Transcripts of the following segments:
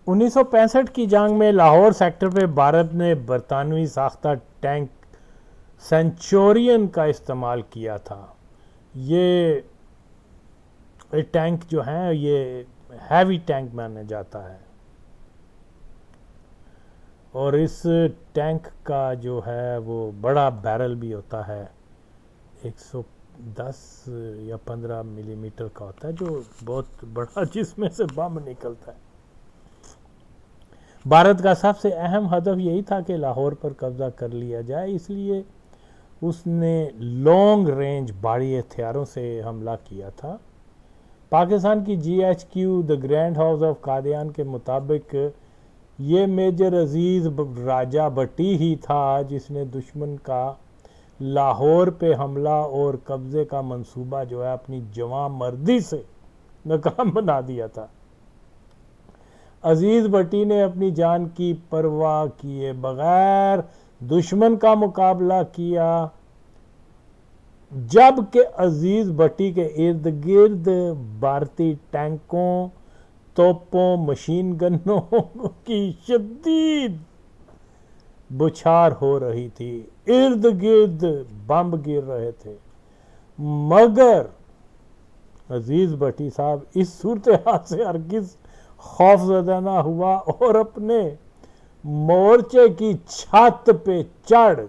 1965 کی جنگ میں لاہور سیکٹر پہ بھارت نے برطانوی ساختہ ٹینک سینچورین کا استعمال کیا تھا. یہ ٹینک جو ہے یہ ہیوی ٹینک مانا جاتا ہے، اور اس ٹینک کا جو ہے وہ بڑا بیرل بھی ہوتا ہے، 110 یا 15 ملی میٹر کا ہوتا ہے، جو بہت بڑا، جس میں سے بم نکلتا ہے. بھارت کا سب سے اہم ہدف یہی تھا کہ لاہور پر قبضہ کر لیا جائے، اس لیے اس نے لانگ رینج بھاری ہتھیاروں سے حملہ کیا تھا. پاکستان کی G H Q the grand house of Qadian کے مطابق یہ میجر عزیز راجہ بٹی ہی تھا جس نے دشمن کا لاہور پہ حملہ اور قبضے کا منصوبہ جو ہے اپنی جواں مردی سے ناکام بنا دیا تھا. عزیز بٹی نے اپنی جان کی پرواہ کیے بغیر دشمن کا مقابلہ کیا، جبکہ عزیز بٹی کے ارد گرد بھارتی ٹینکوں، توپوں، مشین گنوں کی شدید بچھار ہو رہی تھی، ارد گرد بم گر رہے تھے. مگر عزیز بٹی صاحب اس صورتحال سے ہرگز خوف زدہ نہ ہوا اور اپنے مورچے کی چھت پہ چڑھ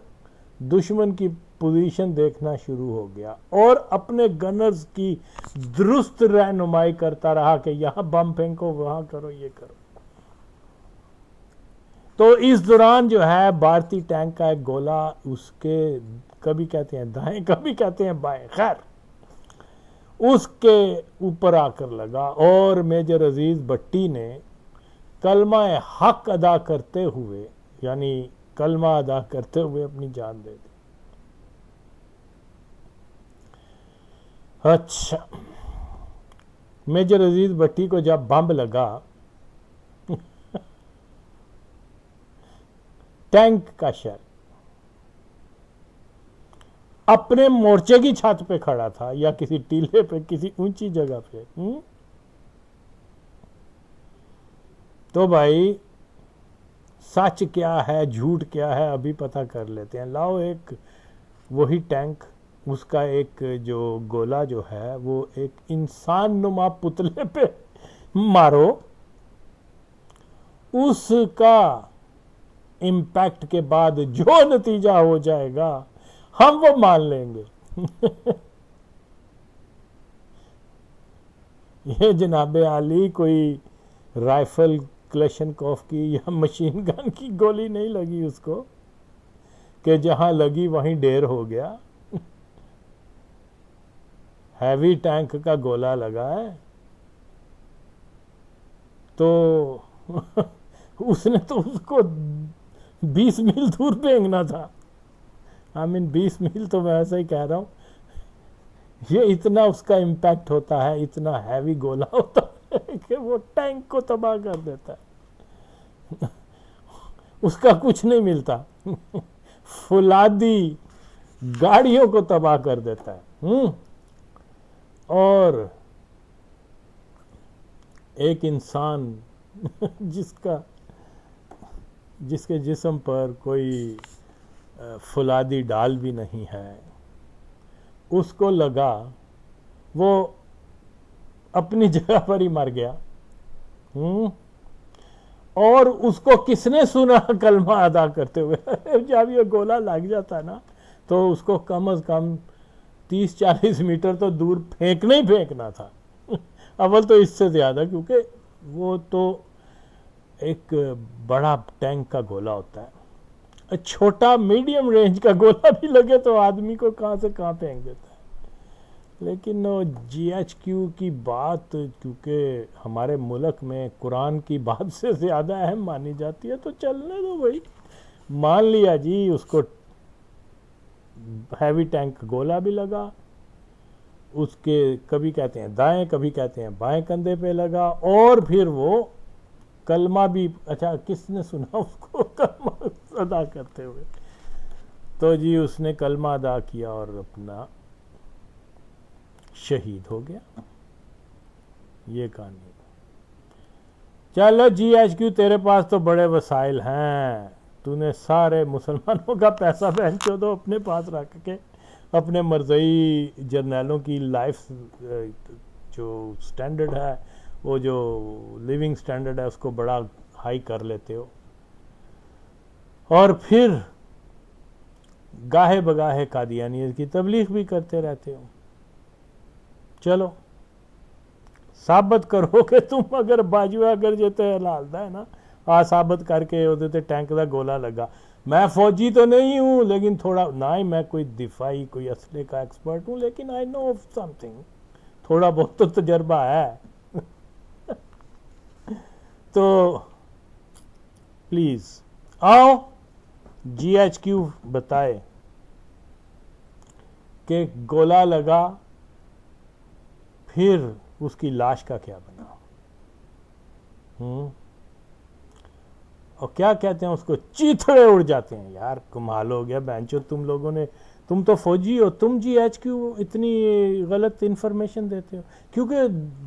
دشمن کی پوزیشن دیکھنا شروع ہو گیا اور اپنے گنرز کی درست رہنمائی کرتا رہا کہ یہاں بم پھینکو، وہاں کرو، یہ کرو. تو اس دوران جو ہے بھارتی ٹینک کا ایک گولہ اس کے کبھی کہتے ہیں دائیں کبھی کہتے ہیں بائیں، خیر اس کے اوپر آ کر لگا اور میجر عزیز بٹی نے کلمہ حق ادا کرتے ہوئے، یعنی کلمہ ادا کرتے ہوئے اپنی جان دے دی. اچھا، میجر عزیز بٹی کو جب بم لگا ٹینک کا شیل اپنے مورچے کی چھت پہ کھڑا تھا یا کسی ٹیلے پہ، کسی اونچی جگہ پہ. تو بھائی سچ کیا ہے جھوٹ کیا ہے ابھی پتہ کر لیتے ہیں. لاؤ ایک وہی ٹینک، اس کا ایک جو گولہ جو ہے وہ ایک انسان نما پتلے پہ مارو، اس کا امپیکٹ کے بعد جو نتیجہ ہو جائے گا ہم وہ مان لیں گے. یہ جناب عالی کوئی رائفل کلشنکوف کی یا مشین گن کی گولی نہیں لگی اس کو کہ جہاں لگی وہیں ڈھیر ہو گیا. ہیوی ٹینک کا گولہ لگا ہے تو اس نے تو اس کو 20 میل دور پھینکنا تھا. 20 میل تو میں ایسا ہی کہہ رہا ہوں، یہ اتنا اس کا امپیکٹ ہوتا ہے، اتنا ہیوی گولہ ہوتا ہے کہ وہ ٹینک کو تباہ کر دیتا ہے، اس کا کچھ نہیں ملتا، فولادی گاڑیوں کو تباہ کر دیتا ہے. اور ایک انسان جس کے جسم پر کوئی فولادی ڈال بھی نہیں ہے، اس کو لگا، وہ اپنی جگہ پر ہی مر گیا. اور اس کو کس نے سنا کلمہ ادا کرتے ہوئے؟ جب یہ گولہ لگ جاتا ہے نا تو اس کو کم از کم 30-40 میٹر تو دور پھینکنا ہی پھینکنا تھا، اول تو اس سے زیادہ، کیونکہ وہ تو ایک بڑا ٹینک کا گولہ ہوتا ہے. چھوٹا میڈیم رینج کا گولہ بھی لگے تو آدمی کو کہاں سے کہاں پھینک دیتا ہے. لیکن جی ایچ کیو کی بات کیونکہ ہمارے ملک میں قرآن کی بات سے زیادہ اہم مانی جاتی ہے تو چلنے دو بھائی، مان لیا جی. اس کو ہیوی ٹینک گولہ بھی لگا، اس کے کبھی کہتے ہیں دائیں کبھی کہتے ہیں بائیں کندھے پہ لگا، اور پھر وہ کلمہ بھی، اچھا کس نے سنا اس کو کلمہ ادا کرتے ہوئے؟ تو جی اس نے کلمہ ادا کیا اور اپنا شہید ہو گیا. یہ کہانی. چلو جی ایچ کیو تیرے پاس تو بڑے وسائل ہیں، تو نے سارے مسلمانوں کا پیسہ بہنچو تو اپنے پاس رکھ کے اپنے مرزئی جرنیلوں کی لائف جو سٹینڈرڈ ہے، وہ جو لیونگ سٹینڈرڈ ہے، اس کو بڑا ہائی کر لیتے ہو، اور پھر گاہے بگاہے قادیانیت کی تبلیغ بھی کرتے رہتے ہو۔ چلو ثابت کرو کہ تم اگر باجوہ اگر جیتے حلال دا ہے نا، ثابت کر کے وہ دیتے ٹینک دا گولا لگا۔ میں فوجی تو نہیں ہوں، لیکن تھوڑا نہ ہی میں کوئی دفاعی کوئی اسلحے کا ایکسپرٹ ہوں، لیکن آئی نو آف سم تھنگ، تھوڑا بہت تو تجربہ ہے۔ تو پلیز آؤ جی ایچ کیو بتائے کہ گولا لگا پھر اس کی لاش کا کیا بنا، اور کیا کہتے ہیں اس کو، چیتھڑے اڑ جاتے ہیں۔ یار کمال ہو گیا بینچو، تم لوگوں نے، تم تو فوجی ہو، تم جی ایچ کیو اتنی غلط انفارمیشن دیتے ہو، کیونکہ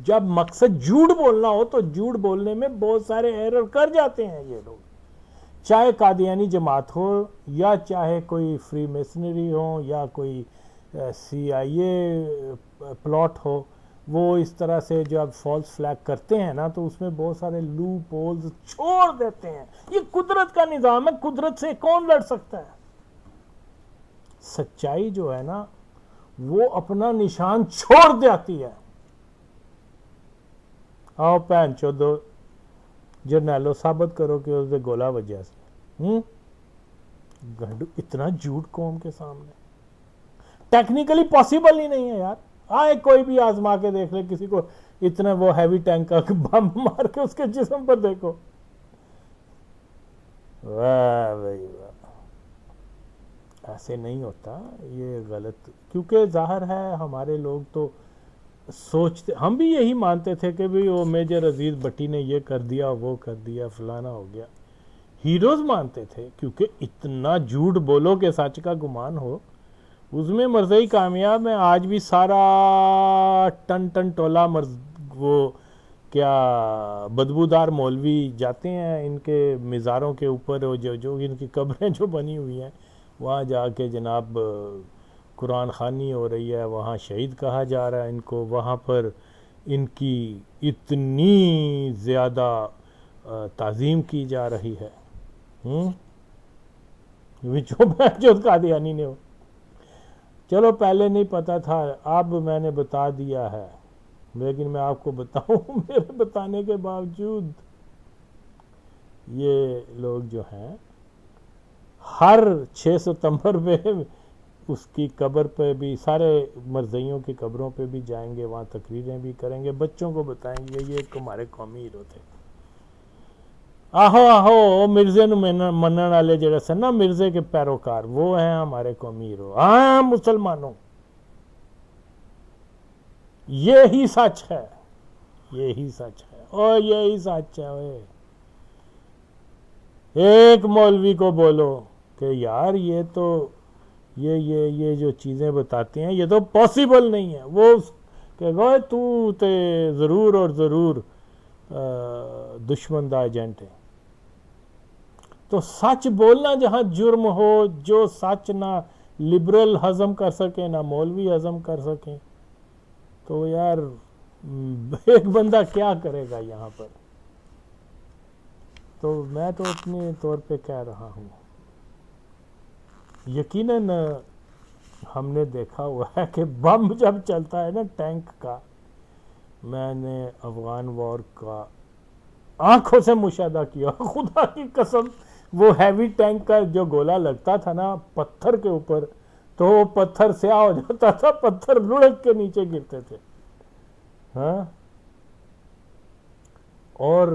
جب مقصد جھوٹ بولنا ہو تو جھوٹ بولنے میں بہت سارے ایرر کر جاتے ہیں یہ لوگ، چاہے قادیانی جماعت ہو یا چاہے کوئی فری میسنری ہو یا کوئی سی آئی اے پلاٹ ہو، وہ اس طرح سے جب فالس فلیگ کرتے ہیں نا تو اس میں بہت سارے لوپ ہولز چھوڑ دیتے ہیں۔ یہ قدرت کا نظام ہے، قدرت سے کون لڑ سکتا ہے؟ سچائی جو ہے نا وہ اپنا نشان چھوڑ دیتی ہے۔ آؤ پہن چودو جرنیلو ثابت کرو کہ اس نے گولا وجہ سے، گنڈو اتنا جھوٹ قوم کے سامنے ٹیکنیکلی پاسبل ہی نہیں ہے یار۔ آئے کوئی بھی آزما کے دیکھ لے کسی کو، اتنا وہ ہیوی ٹینک کا بم مار کے اس کے جسم پر دیکھو، واہ بھائی واہ، ایسے نہیں ہوتا، یہ غلط، کیونکہ ظاہر ہے ہمارے لوگ تو سوچتے، ہم بھی یہی مانتے تھے کہ بھی وہ میجر عزیز بٹی نے یہ کر دیا وہ کر دیا فلانا ہو گیا، ہیروز مانتے تھے، کیونکہ اتنا جھوٹ بولو کہ سچ کا گمان ہو، اس میں مرزئی کامیاب میں آج بھی سارا ٹن ٹن ٹولا وہ کیا بدبودار مولوی جاتے ہیں ان کے مزاروں کے اوپر، جو ان کی قبریں جو بنی ہوئی ہیں وہاں جا کے جناب قرآن خوانی ہو رہی ہے، وہاں شہید کہا جا رہا ہے ان کو، وہاں پر ان کی اتنی زیادہ تعظیم کی جا رہی ہے، جو قادیانی نے ہو۔ چلو پہلے نہیں پتا تھا، اب میں نے بتا دیا ہے، لیکن میں آپ کو بتاؤں میرے بتانے کے باوجود یہ لوگ جو ہیں ہر 6 ستمبر پہ اس کی قبر پہ بھی، سارے مرزئیوں کی قبروں پہ بھی جائیں گے، وہاں تقریریں بھی کریں گے، بچوں کو بتائیں گے یہ ہمارے قومی ہیرو تھے۔ آہو آہو مرزے نو منن والے جڑے سن نا، مرزے کے پیروکار، وہ ہیں ہمارے قومی ہیرو۔ ہاں مسلمانوں، یہی سچ ہے، یہی سچ ہے، اور یہی سچ ہے۔ ایک مولوی کو بولو کہ یار یہ تو یہ جو چیزیں بتاتے ہیں یہ تو پاسبل نہیں ہے، وہ کہ گوئے تو تے ضرور اور ضرور دشمن دا ایجنٹ ہے۔ تو سچ بولنا جہاں جرم ہو، جو سچ نہ لبرل ہضم کر سکیں نہ مولوی ہضم کر سکیں، تو یار ایک بندہ کیا کرے گا یہاں پر؟ تو میں تو اپنے طور پہ کہہ رہا ہوں، یقیناً ہم نے دیکھا ہوا ہے کہ بم جب چلتا ہے نا ٹینک کا، میں نے افغان وار کا آنکھوں سے مشاہدہ کیا، خدا کی قسم، وہ ہیوی ٹینک کا جو گولا لگتا تھا نا پتھر کے اوپر، تو وہ پتھر سیاہ ہو جاتا تھا، پتھر لڑک کے نیچے گرتے تھے، ہاں، اور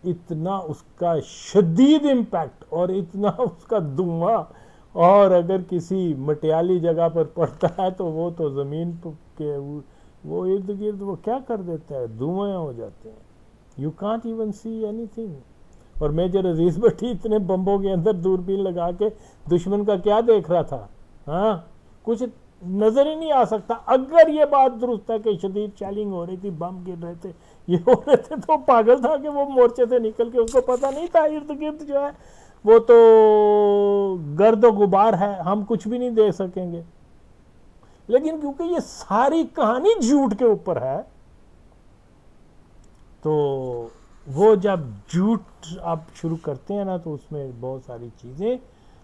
اتنا اس کا شدید امپیکٹ اور اتنا اس کا دھواں، اور اگر کسی مٹیالی جگہ پر پڑتا ہے تو وہ تو زمین کے وہ ارد گرد وہ کیا کر دیتا ہے، دھوئیں ہو جاتے ہیں، you can't even see any thing. اور میجر عزیز بٹی اتنے بمبوں کے اندر دوربین لگا کے دشمن کا کیا دیکھ رہا تھا، ہاں، کچھ نظر ہی نہیں آ سکتا. اگر یہ بات درست ہے کہ شدید شیلنگ ہو رہی تھی, بم گر رہے تھے, یہ ہو رہے تھے, تو پاگل تھا کہ وہ مورچے سے نکل کے, اس کو پتہ نہیں تھا ارد گرد جو ہے وہ تو گرد و غبار ہے, ہم کچھ بھی نہیں دے سکیں گے. لیکن کیونکہ یہ ساری کہانی جھوٹ کے اوپر ہے, تو وہ جب جھوٹ آپ شروع کرتے ہیں نا, تو اس میں بہت ساری چیزیں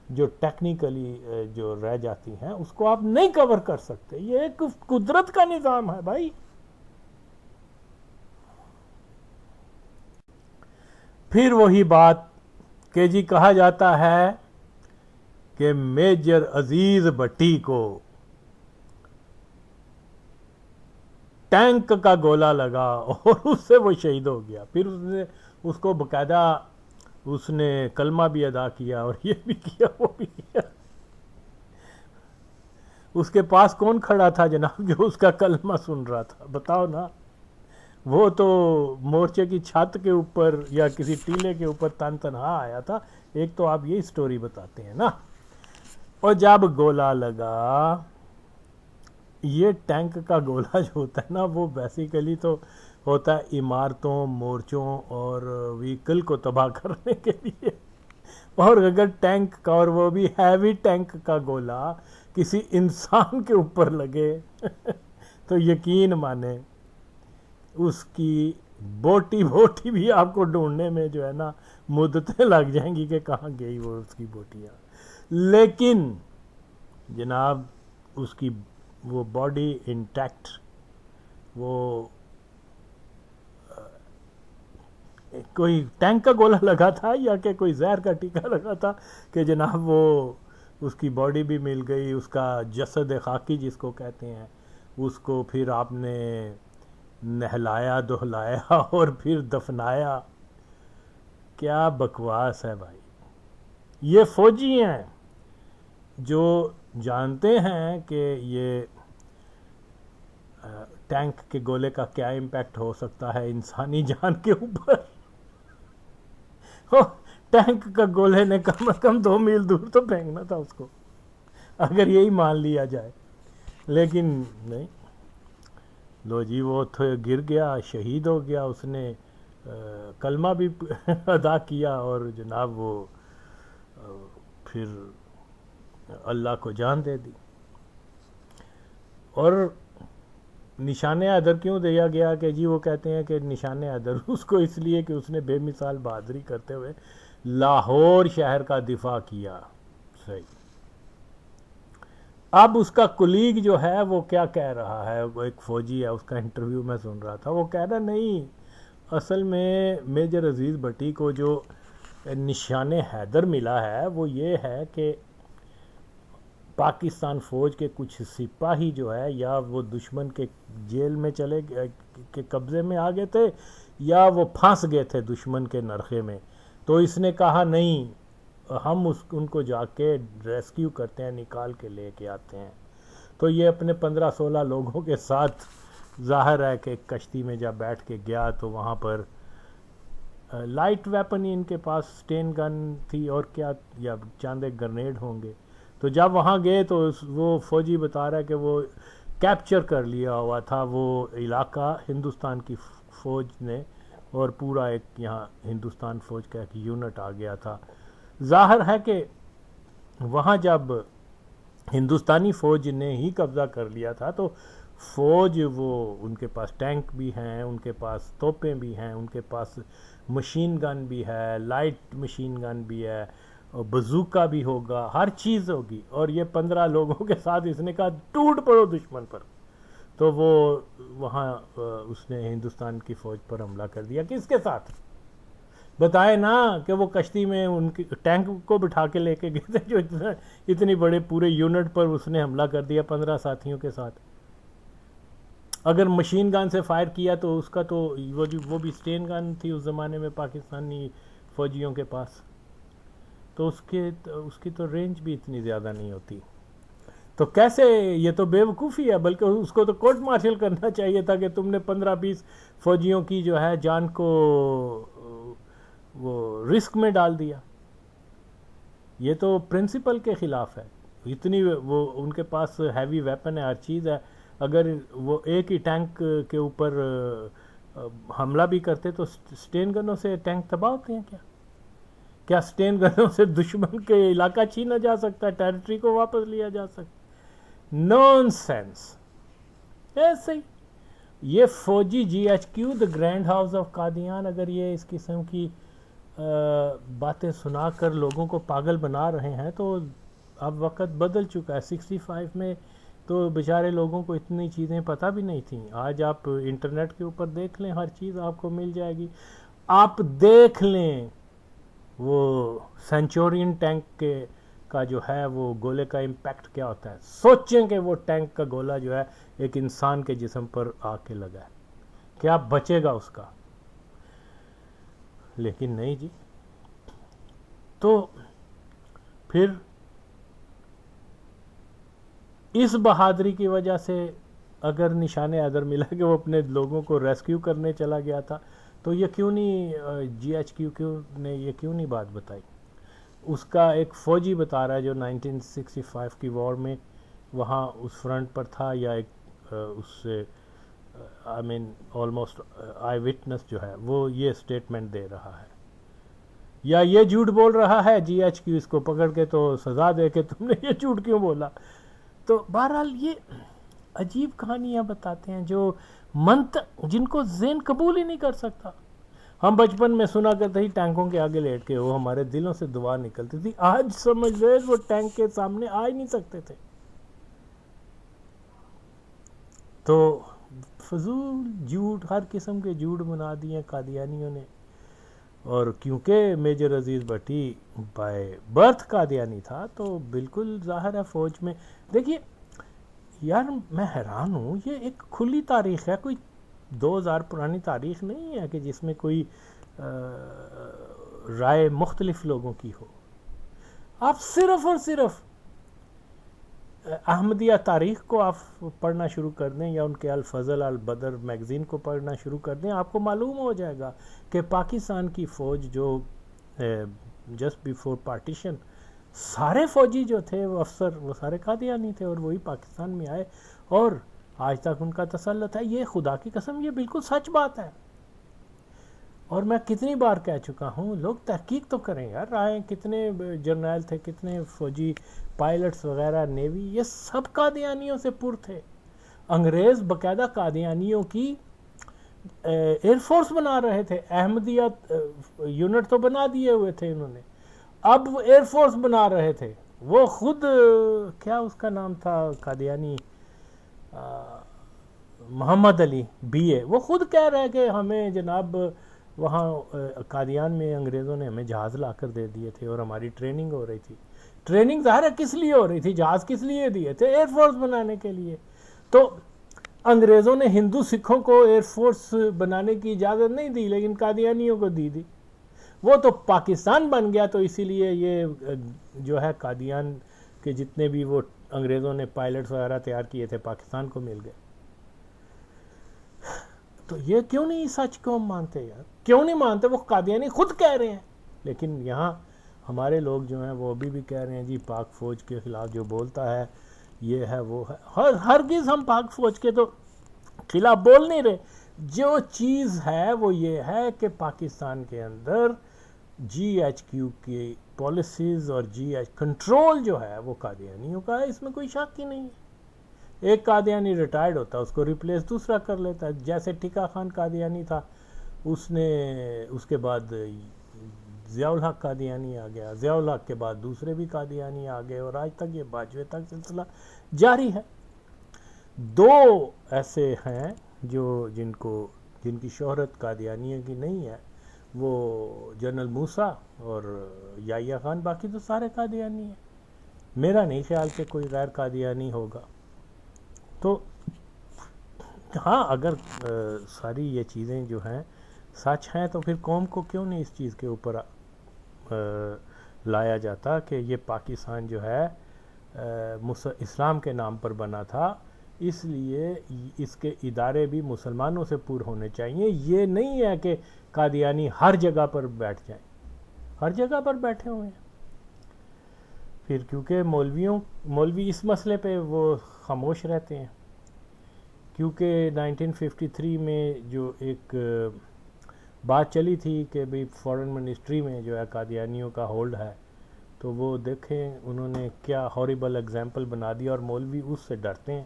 جو ٹیکنیکلی جو رہ جاتی ہیں اس کو آپ نہیں کور کر سکتے. یہ ایک قدرت کا نظام ہے بھائی. پھر وہی بات کہ جی کہا جاتا ہے کہ میجر عزیز بٹی کو ٹینک کا گولہ لگا اور اس سے وہ شہید ہو گیا. پھر اس کو باقاعدہ اس نے کلمہ بھی ادا کیا اور یہ بھی کیا وہ بھی کیا. اس کے پاس کون کھڑا تھا جناب جو اس کا کلمہ سن رہا تھا؟ بتاؤ نا. وہ تو مورچے کی چھت کے اوپر یا کسی ٹیلے کے اوپر تنہا آیا تھا. ایک تو آپ یہ سٹوری بتاتے ہیں نا. اور جب گولہ لگا, یہ ٹینک کا گولہ جو ہوتا ہے نا, وہ بیسیکلی تو ہوتا ہے عمارتوں, مورچوں اور وہیکل کو تباہ کرنے کے لیے. اور اگر ٹینک کا, اور وہ بھی ہیوی ٹینک کا گولہ کسی انسان کے اوپر لگے تو یقین مانے اس کی بوٹی بھی آپ کو ڈھونڈنے میں جو ہے نا مدتیں لگ جائیں گی کہ کہاں گئی وہ اس کی بوٹیاں. لیکن جناب اس کی وہ باڈی انٹیکٹ, وہ کوئی ٹینک کا گولہ لگا تھا یا کہ کوئی زہر کا ٹیکا لگا تھا کہ جناب وہ اس کی باڈی بھی مل گئی. اس کا جسد خاکی جس کو کہتے ہیں, اس کو پھر آپ نے نہلایا دہلایا اور پھر دفنایا. کیا بکواس ہے بھائی. یہ فوجی ہیں جو جانتے ہیں کہ یہ ٹینک کے گولے کا کیا امپیکٹ ہو سکتا ہے انسانی جان کے اوپر. ٹینک کا گولے نے کم از کم 2 میل دور تو پھینکنا تھا اس کو, اگر یہی مان لیا جائے. لیکن نہیں, لو جی وہ گر گیا, شہید ہو گیا. اس نے کلمہ بھی ادا کیا اور جناب وہ پھر اللہ کو جان دے دی. اور نشان حیدر کیوں دیا گیا کہ جی وہ کہتے ہیں کہ نشان حیدر اس کو اس لیے کہ اس نے بے مثال بہادری کرتے ہوئے لاہور شہر کا دفاع کیا. صحیح. اب اس کا کلیگ جو ہے وہ کیا کہہ رہا ہے, وہ ایک فوجی ہے, اس کا انٹرویو میں سن رہا تھا. وہ کہہ رہا نہیں, اصل میں میجر عزیز بٹی کو جو نشان حیدر ملا ہے وہ یہ ہے کہ پاکستان فوج کے کچھ سپاہی جو ہے یا وہ دشمن کے جیل میں چلے کے قبضے میں آ گئے تھے یا وہ پھنس گئے تھے دشمن کے نرخے میں. تو اس نے کہا نہیں, ہم ان کو جا کے ریسکیو کرتے ہیں, نکال کے لے کے آتے ہیں. تو یہ اپنے 15-16 لوگوں کے ساتھ ظاہر ہے کہ کشتی میں جب بیٹھ کے گیا تو وہاں پر لائٹ ویپن ہی ان کے پاس سٹین گن تھی اور کیا, یا چاند ایک گرنیڈ ہوں گے. تو جب وہاں گئے تو وہ فوجی بتا رہا ہے کہ وہ کیپچر کر لیا ہوا تھا وہ علاقہ ہندوستان کی فوج نے, اور پورا ایک یہاں ہندوستان فوج کا ایک یونٹ آ گیا تھا. ظاہر ہے کہ وہاں جب ہندوستانی فوج نے ہی قبضہ کر لیا تھا تو فوج وہ ان کے پاس ٹینک بھی ہیں, ان کے پاس توپیں بھی ہیں, ان کے پاس مشین گن بھی ہے, لائٹ مشین گن بھی ہے, اور بزوکا بھی ہوگا, ہر چیز ہوگی. اور یہ 15 لوگوں کے ساتھ اس نے کہا ٹوٹ پڑو دشمن پر. تو وہ وہاں اس نے ہندوستان کی فوج پر حملہ کر دیا. کس کے ساتھ بتائے نا, کہ وہ کشتی میں ان کی ٹینک کو بٹھا کے لے کے گئے تھے جو اتنی بڑے پورے یونٹ پر اس نے حملہ کر دیا 15 ساتھیوں کے ساتھ. اگر مشین گن سے فائر کیا تو اس کا تو وہ بھی سٹین گن تھی اس زمانے میں پاکستانی فوجیوں کے پاس, تو اس کی تو رینج بھی اتنی زیادہ نہیں ہوتی. تو کیسے, یہ تو بے وقوفی ہے. بلکہ اس کو تو کورٹ مارشل کرنا چاہیے تھا کہ تم نے 15-20 فوجیوں کی جو ہے جان کو وہ رسک میں ڈال دیا. یہ تو پرنسپل کے خلاف ہے. اتنی وہ ان کے پاس ہیوی ویپن ہے، ہر چیز ہے، اگر وہ ایک ہی ٹینک کے اوپر حملہ بھی کرتے تو سٹین گنوں سے ٹینک تباہ ہوتے ہیں کیا سٹین گنوں سے دشمن کے علاقہ چھینا جا سکتا ہے، ٹیریٹری کو واپس لیا جا سکتا؟ نون سینس ایسے ہی یہ فوجی G H Q the grand house of Qadian اگر یہ اس قسم کی باتیں سنا کر لوگوں کو پاگل بنا رہے ہیں تو اب وقت بدل چکا ہے۔ 65 میں تو بیچارے لوگوں کو اتنی چیزیں پتہ بھی نہیں تھیں، آج آپ انٹرنیٹ کے اوپر دیکھ لیں، ہر چیز آپ کو مل جائے گی۔ آپ دیکھ لیں وہ سینچورین ٹینک کا جو ہے وہ گولے کا امپیکٹ کیا ہوتا ہے، سوچیں کہ وہ ٹینک کا گولہ جو ہے ایک انسان کے جسم پر آ کے لگا ہے، کیا بچے گا اس کا؟ لیکن نہیں جی۔ تو پھر اس بہادری کی وجہ سے اگر نشان حیدر ملا کہ وہ اپنے لوگوں کو ریسکیو کرنے چلا گیا تھا تو یہ کیوں نہیں جی ایچ کیو نے یہ کیوں نہیں بات بتائی؟ اس کا ایک فوجی بتا رہا ہے جو 1965 کی وار میں وہاں اس فرنٹ پر تھا، یا ایک اس سے آئی مین آلموسٹ آئی وٹنس جو ہے وہ یہ سٹیٹمنٹ دے رہا ہے، یا یہ جھوٹ بول رہا ہے جی ایچ کیو اس کو پکڑ کے تو سزا دے کہ تم نے یہ جھوٹ کیوں بولا۔ تو بہرحال یہ عجیب کہانیاں بتاتے ہیں جو جن کو ذہن قبول ہی نہیں کر سکتا۔ ہم بچپن میں سنا کرتے ہی ٹینکوں کے آگے لیٹ کے وہ ہمارے دلوں سے دعا نکلتی تھی، آج سمجھ لے وہ ٹینک کے سامنے آ ہی نہیں سکتے تھے۔ تو فضول جھوٹ، ہر قسم کے جھوٹ بنا دیے قادیانیوں نے، اور کیونکہ major Aziz Bhatti by birth قادیانی تھا تو بالکل ظاہر ہے فوج میں۔ دیکھیے یار میں حیران ہوں، یہ ایک کھلی تاریخ ہے، کوئی 2000 پرانی تاریخ نہیں ہے کہ جس میں کوئی رائے مختلف لوگوں کی ہو۔ آپ صرف اور صرف احمدیہ تاریخ کو آپ پڑھنا شروع کر دیں یا ان کے الفضل البدر میگزین کو پڑھنا شروع کر دیں، آپ کو معلوم ہو جائے گا کہ پاکستان کی فوج جو جسٹ بیفور پارٹیشن سارے فوجی جو تھے وہ افسر وہ سارے قادیانی تھے، اور وہی پاکستان میں آئے اور آج تک ان کا تسلط ہے۔ یہ خدا کی قسم یہ بالکل سچ بات ہے، اور میں کتنی بار کہہ چکا ہوں لوگ تحقیق تو کریں یار، آئیں کتنے جرنیل تھے، کتنے فوجی پائلٹس وغیرہ نیوی، یہ سب قادیانیوں سے پر تھے۔ انگریز باقاعدہ قادیانیوں کی ایئر فورس بنا رہے تھے، احمدیہ یونٹ تو بنا دیے ہوئے تھے انہوں نے، اب وہ ایئر فورس بنا رہے تھے۔ وہ خود کیا اس کا نام تھا قادیانی، محمد علی بی اے، وہ خود کہہ رہے کہ ہمیں جناب وہاں قادیان میں انگریزوں نے ہمیں جہاز لا کر دے دیے تھے اور ہماری ٹریننگ ہو رہی تھی۔ ٹریننگ ظاہر ہے کس لیے ہو رہی تھی، جہاز کس لیے دیے تھے؟ ایئر فورس بنانے کے لیے۔ تو انگریزوں نے ہندو سکھوں کو ایئر فورس بنانے کی اجازت نہیں دی، لیکن قادیانیوں کو دی۔ وہ تو پاکستان بن گیا، تو اسی لیے یہ جو ہے قادیان کے جتنے بھی وہ انگریزوں نے پائلٹس وغیرہ تیار کیے تھے پاکستان کو مل گئے۔ تو یہ کیوں نہیں سچ کو ہم مانتے یار؟ کیوں نہیں مانتے؟ وہ قادیانی خود کہہ رہے ہیں، لیکن یہاں ہمارے لوگ جو ہیں وہ ابھی بھی کہہ رہے ہیں جی پاک فوج کے خلاف جو بولتا ہے یہ ہے وہ ہے۔ ہرگز ہم پاک فوج کے تو خلاف بول نہیں رہے، جو چیز ہے وہ یہ ہے کہ پاکستان کے اندر جی ایچ کیو کی پالیسیز اور جی ایچ کنٹرول جو ہے وہ قادیانیوں کا ہے، اس میں کوئی شک ہی نہیں ہے۔ ایک قادیانی ریٹائرڈ ہوتا ہے، اس کو ریپلیس دوسرا کر لیتا ہے، جیسے ٹکا خان قادیانی تھا، اس کے بعد ضیاء الحق قادیانی آ گیا، ضیاء الحق کے بعد دوسرے بھی قادیانی آ گئے، اور آج تک یہ باجوے تک سلسلہ جاری ہے۔ دو ایسے ہیں جن کی شہرت قادیانیوں کی نہیں ہے، وہ جنرل موسیٰ اور یحییٰ خان، باقی تو سارے قادیانی ہیں۔ میرا نہیں خیال کہ کوئی غیر قادیانی ہوگا۔ تو ہاں اگر ساری یہ چیزیں جو ہیں سچ ہیں تو پھر قوم کو کیوں نہیں اس چیز کے اوپر لایا جاتا کہ یہ پاکستان جو ہے اسلام کے نام پر بنا تھا، اس لیے اس کے ادارے بھی مسلمانوں سے پر ہونے چاہیے۔ یہ نہیں ہے کہ قادیانی ہر جگہ پر بیٹھ جائیں، ہر جگہ پر بیٹھے ہوئے ہیں۔ پھر کیونکہ مولوی اس مسئلے پہ وہ خاموش رہتے ہیں، کیونکہ 1953 میں جو ایک بات چلی تھی کہ بھئی فورن منسٹری میں جو ہے قادیانیوں کا ہولڈ ہے، تو وہ دیکھیں انہوں نے کیا ہاریبل اگزامپل بنا دیا، اور مولوی اس سے ڈرتے ہیں۔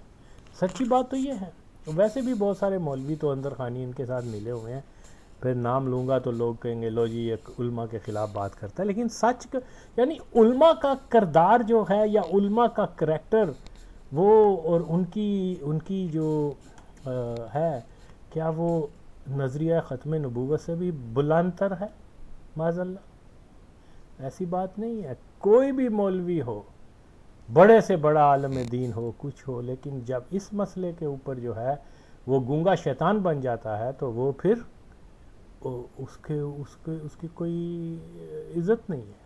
سچی بات تو یہ ہے، ویسے بھی بہت سارے مولوی تو اندر خانی ان کے ساتھ ملے ہوئے ہیں، پھر نام لوں گا تو لوگ کہیں گے لو جی ایک علماء کے خلاف بات کرتا ہے، لیکن سچ یعنی علماء کا کردار جو ہے یا علماء کا کریکٹر وہ، اور ان کی جو ہے، کیا وہ نظریہ ختم نبوت سے بھی بلند تر ہے؟ معاذ اللہ، ایسی بات نہیں ہے۔ کوئی بھی مولوی ہو، بڑے سے بڑا عالم دین ہو، کچھ ہو، لیکن جب اس مسئلے کے اوپر جو ہے وہ گونگا شیطان بن جاتا ہے تو وہ پھر اس کی کوئی عزت نہیں ہے۔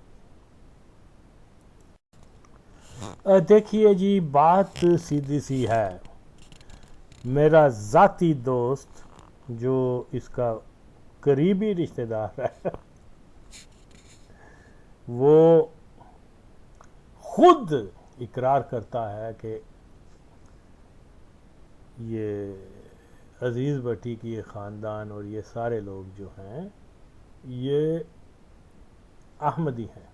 دیکھیے جی، بات سیدھی سی ہے، میرا ذاتی دوست جو اس کا قریبی رشتہ دار ہے وہ خود اقرار کرتا ہے کہ یہ عزیز بھٹی کی یہ خاندان اور یہ سارے لوگ جو ہیں یہ احمدی ہیں۔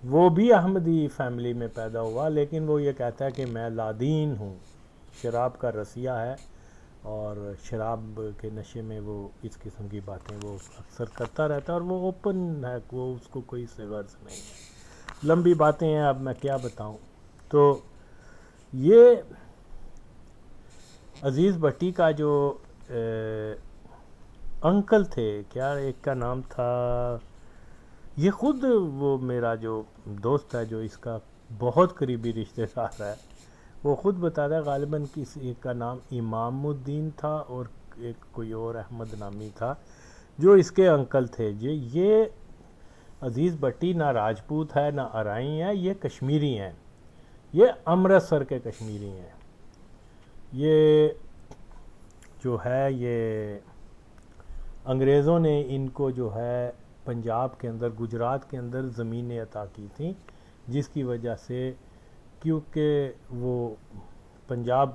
وہ بھی احمدی فیملی میں پیدا ہوا، لیکن وہ یہ کہتا ہے کہ میں لادین ہوں، شراب کا رسیہ ہے، اور شراب کے نشے میں وہ اس قسم کی باتیں وہ اکثر کرتا رہتا ہے، اور وہ اوپن ہے، وہ اس کو کوئی سے غرض نہیں ہے۔ لمبی باتیں ہیں، اب میں کیا بتاؤں۔ تو یہ عزیز بھٹی کا جو انکل تھے، کیا ایک کا نام تھا، یہ خود وہ میرا جو دوست ہے جو اس کا بہت قریبی رشتہ دار ہے، وہ خود بتاتا ہے، غالباً کسی ایک کا نام امام الدین تھا اور ایک کوئی اور احمد نامی تھا، جو اس کے انکل تھے۔ یہ عزیز بھٹی نہ راجپوت ہے نہ ارائی ہے، یہ کشمیری ہیں، یہ امرتسر کے کشمیری ہیں۔ یہ جو ہے یہ انگریزوں نے ان کو جو ہے پنجاب کے اندر، گجرات کے اندر زمینیں عطا کی تھیں، جس کی وجہ سے، کیونکہ وہ پنجاب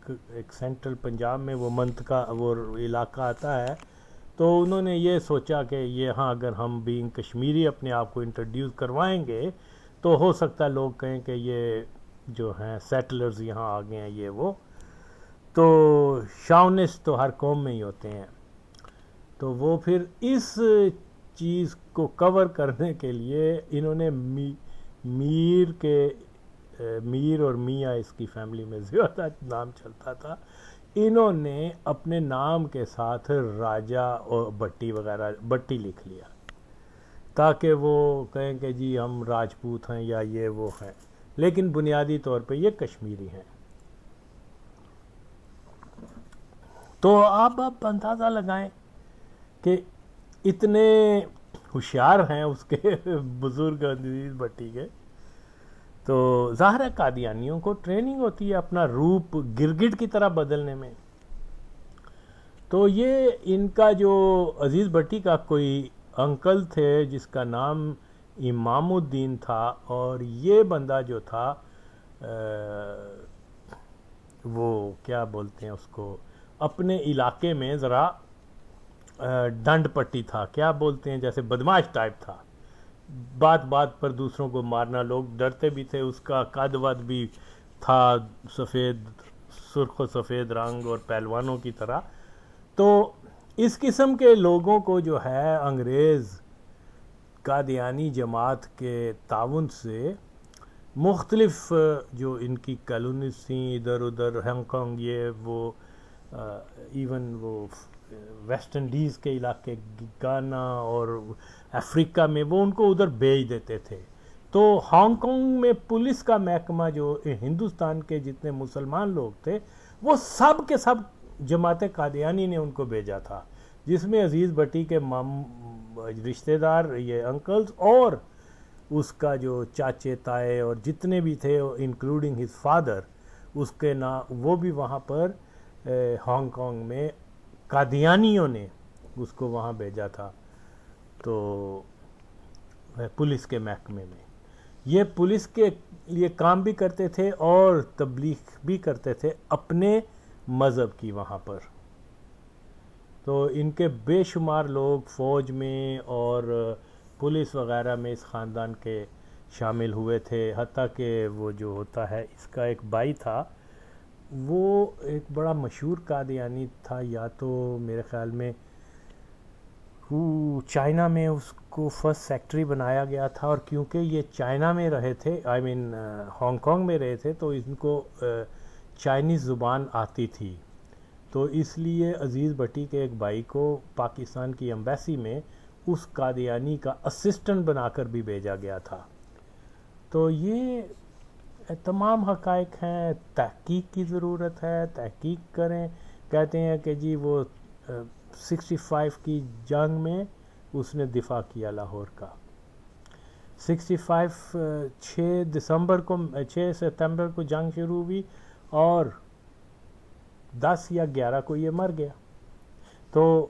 ایک سینٹرل پنجاب میں وہ منطقہ وہ علاقہ آتا ہے، تو انہوں نے یہ سوچا کہ یہاں اگر ہم بینگ کشمیری اپنے آپ کو انٹروڈیوس کروائیں گے تو ہو سکتا ہے لوگ کہیں کہ یہ جو ہیں سیٹلرز یہاں آ گئے ہیں، یہ وہ، تو شاونسٹ تو ہر قوم میں ہی ہوتے ہیں۔ تو وہ پھر اس چیز کو کور کرنے کے لیے انہوں نے میر اور میاں اس کی فیملی میں زیادہ نام چلتا تھا، انہوں نے اپنے نام کے ساتھ راجہ اور بٹی وغیرہ بٹی لکھ لیا تاکہ وہ کہیں کہ جی ہم راجپوت ہیں یا یہ وہ ہیں، لیکن بنیادی طور پہ یہ کشمیری ہیں۔ تو آپ اندازہ لگائیں کہ اتنے ہوشیار ہیں اس کے بزرگ عزیز بھٹی کے، تو ظاہر ہے قادیانیوں کو ٹریننگ ہوتی ہے اپنا روپ گرگٹ کی طرح بدلنے میں۔ تو یہ ان کا جو عزیز بھٹی کا کوئی انکل تھے جس کا نام امام الدین تھا، اور یہ بندہ جو تھا وہ کیا بولتے ہیں اس کو، اپنے علاقے میں ذرا ڈنڈ پٹی تھا، کیا بولتے ہیں، جیسے بدماش ٹائپ تھا، بات بات پر دوسروں کو مارنا، لوگ ڈرتے بھی تھے، اس کا قد ود بھی تھا سفید، سرخ و سفید رنگ اور پہلوانوں کی طرح۔ تو اس قسم کے لوگوں کو جو ہے انگریز قادیانی جماعت کے تعاون سے مختلف جو ان کی کالونیز تھیں ادھر ادھر، ہانگ کانگ، یہ وہ، ایون وہ ویسٹ انڈیز کے علاقے، گانا اور افریقہ میں، وہ ان کو ادھر بھیج دیتے تھے۔ تو ہانگ کانگ میں پولیس کا محکمہ جو ہندوستان کے جتنے مسلمان لوگ تھے وہ سب کے سب جماعت قادیانی نے ان کو بھیجا تھا، جس میں عزیز بھٹی کے رشتہ دار یہ انکلز اور اس کا جو چاچے تائے اور جتنے بھی تھے انکلوڈنگ ہز فادر، اس کے وہ بھی وہاں پر ہانگ کانگ میں قادیانیوں نے اس کو وہاں بھیجا تھا۔ تو پولیس کے محکمے میں. یہ پولیس کے لیے کام بھی کرتے تھے اور تبلیغ بھی کرتے تھے اپنے مذہب کی وہاں پر. تو ان کے بے شمار لوگ فوج میں اور پولیس وغیرہ میں اس خاندان کے شامل ہوئے تھے. حتیٰ کہ وہ جو ہوتا ہے اس کا ایک بھائی تھا، وہ ایک بڑا مشہور قادیانی تھا، یا تو میرے خیال میں چائنا میں اس کو فرسٹ سیکٹری بنایا گیا تھا، اور کیونکہ یہ چائنا میں رہے تھے، ہانگ کانگ میں رہے تھے، تو ان کو چائنیز زبان آتی تھی. تو اس لیے عزیز بھٹی کے ایک بھائی کو پاکستان کی ایمبیسی میں اس قادیانی کا اسسٹنٹ بنا کر بھی بھیجا گیا تھا. تو یہ تمام حقائق ہیں، تحقیق کی ضرورت ہے، تحقیق کریں. کہتے ہیں کہ جی وہ 65 کی جنگ میں اس نے دفاع کیا لاہور کا. 65 6 ستمبر کو جنگ شروع ہوئی اور 10 یا 11 کو یہ مر گیا. تو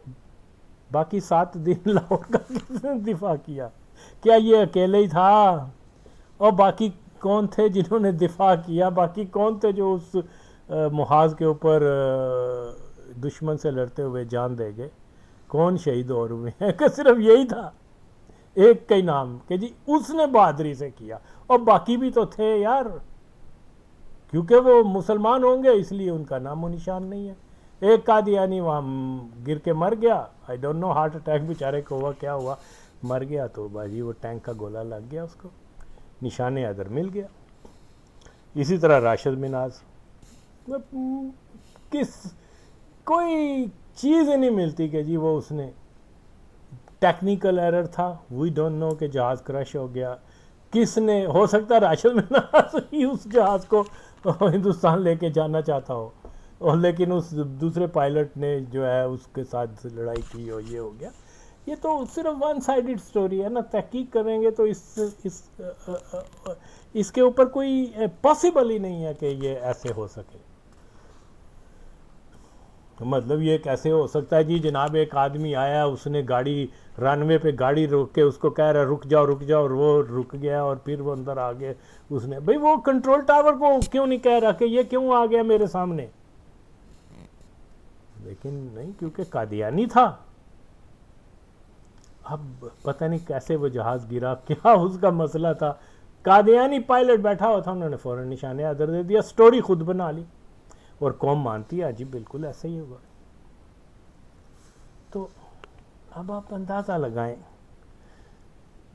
باقی 7 دن لاہور کا کس نے دفاع کیا؟ کیا یہ اکیلے ہی تھا؟ اور باقی کون تھے جنہوں نے دفاع کیا؟ باقی کون تھے جو اس محاذ کے اوپر دشمن سے لڑتے ہوئے جان دے گئے؟ کون شہید اور ہوئے ہیں؟ کہ صرف یہی تھا ایک کا ہی نام کہ جی اس نے بہادری سے کیا، اور باقی بھی تو تھے یار. کیونکہ وہ مسلمان ہوں گے اس لیے ان کا نام و نشان نہیں ہے. ایک قادیانی وہاں گر کے مر گیا، I don't know heart attack بیچارے کو ہوا کیا ہوا، مر گیا. تو باجی وہ ٹینک کا گولا لگ گیا، اس کو نشان ادر مل گیا. اسی طرح راشد مناز، کوئی چیز ہی نہیں ملتی کہ جی وہ اس نے ٹیکنیکل ایرر تھا، وی ڈونٹ نو کہ جہاز کرش ہو گیا. کس نے، ہو سکتا ہے راشد مناز ہی اس جہاز کو ہندوستان لے کے جانا چاہتا ہو، اور لیکن اس دوسرے پائلٹ نے جو ہے اس کے ساتھ لڑائی کی اور یہ ہو گیا. یہ تو صرف ون سائیڈڈ سٹوری ہے نا. تحقیق کریں گے تو اس کے اوپر کوئی پاسبل ہی نہیں ہے کہ یہ ایسے ہو سکے. مطلب یہ کیسے ہو سکتا ہے جی جناب ایک آدمی آیا، اس نے گاڑی رن وے پہ گاڑی روک کے اس کو کہہ رہا رک جاؤ رک جاؤ، اور وہ رک گیا اور پھر وہ اندر آ گئے. اس نے بھئی وہ کنٹرول ٹاور کو کیوں نہیں کہہ رہا کہ یہ کیوں آ گیا میرے سامنے؟ لیکن نہیں، کیونکہ قادیانی تھا. اب پتہ نہیں کیسے وہ جہاز گرا، کیا اس کا مسئلہ تھا. قادیانی پائلٹ بیٹھا ہوا تھا، انہوں نے فوراً نشانے ادر دے دیا، سٹوری خود بنا لی اور قوم مانتی ہے جی بالکل ایسا ہی ہوا. تو اب آپ اندازہ لگائیں،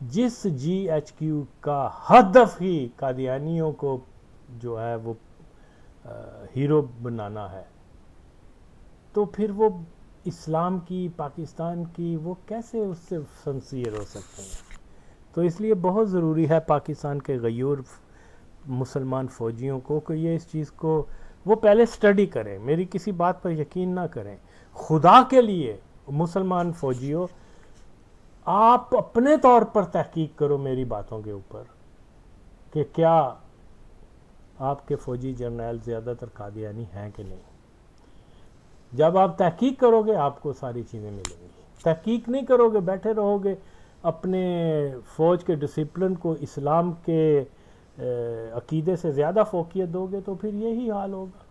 جس جی ایچ کیو کا ہدف ہی قادیانیوں کو جو ہے وہ ہیرو بنانا ہے، تو پھر وہ اسلام کی، پاکستان کی، وہ کیسے اس سے سنسیئر ہو سکتے ہیں؟ تو اس لیے بہت ضروری ہے پاکستان کے غیور مسلمان فوجیوں کو کہ یہ اس چیز کو وہ پہلے سٹڈی کریں. میری کسی بات پر یقین نہ کریں. خدا کے لیے مسلمان فوجیوں، آپ اپنے طور پر تحقیق کرو میری باتوں کے اوپر کہ کیا آپ کے فوجی جرنیل زیادہ تر قادیانی ہیں کہ نہیں. جب آپ تحقیق کرو گے آپ کو ساری چیزیں ملیں گی. تحقیق نہیں کرو گے، بیٹھے رہو گے، اپنے فوج کے ڈسپلن کو اسلام کے عقیدے سے زیادہ فوقیت دو گے، تو پھر یہی حال ہوگا.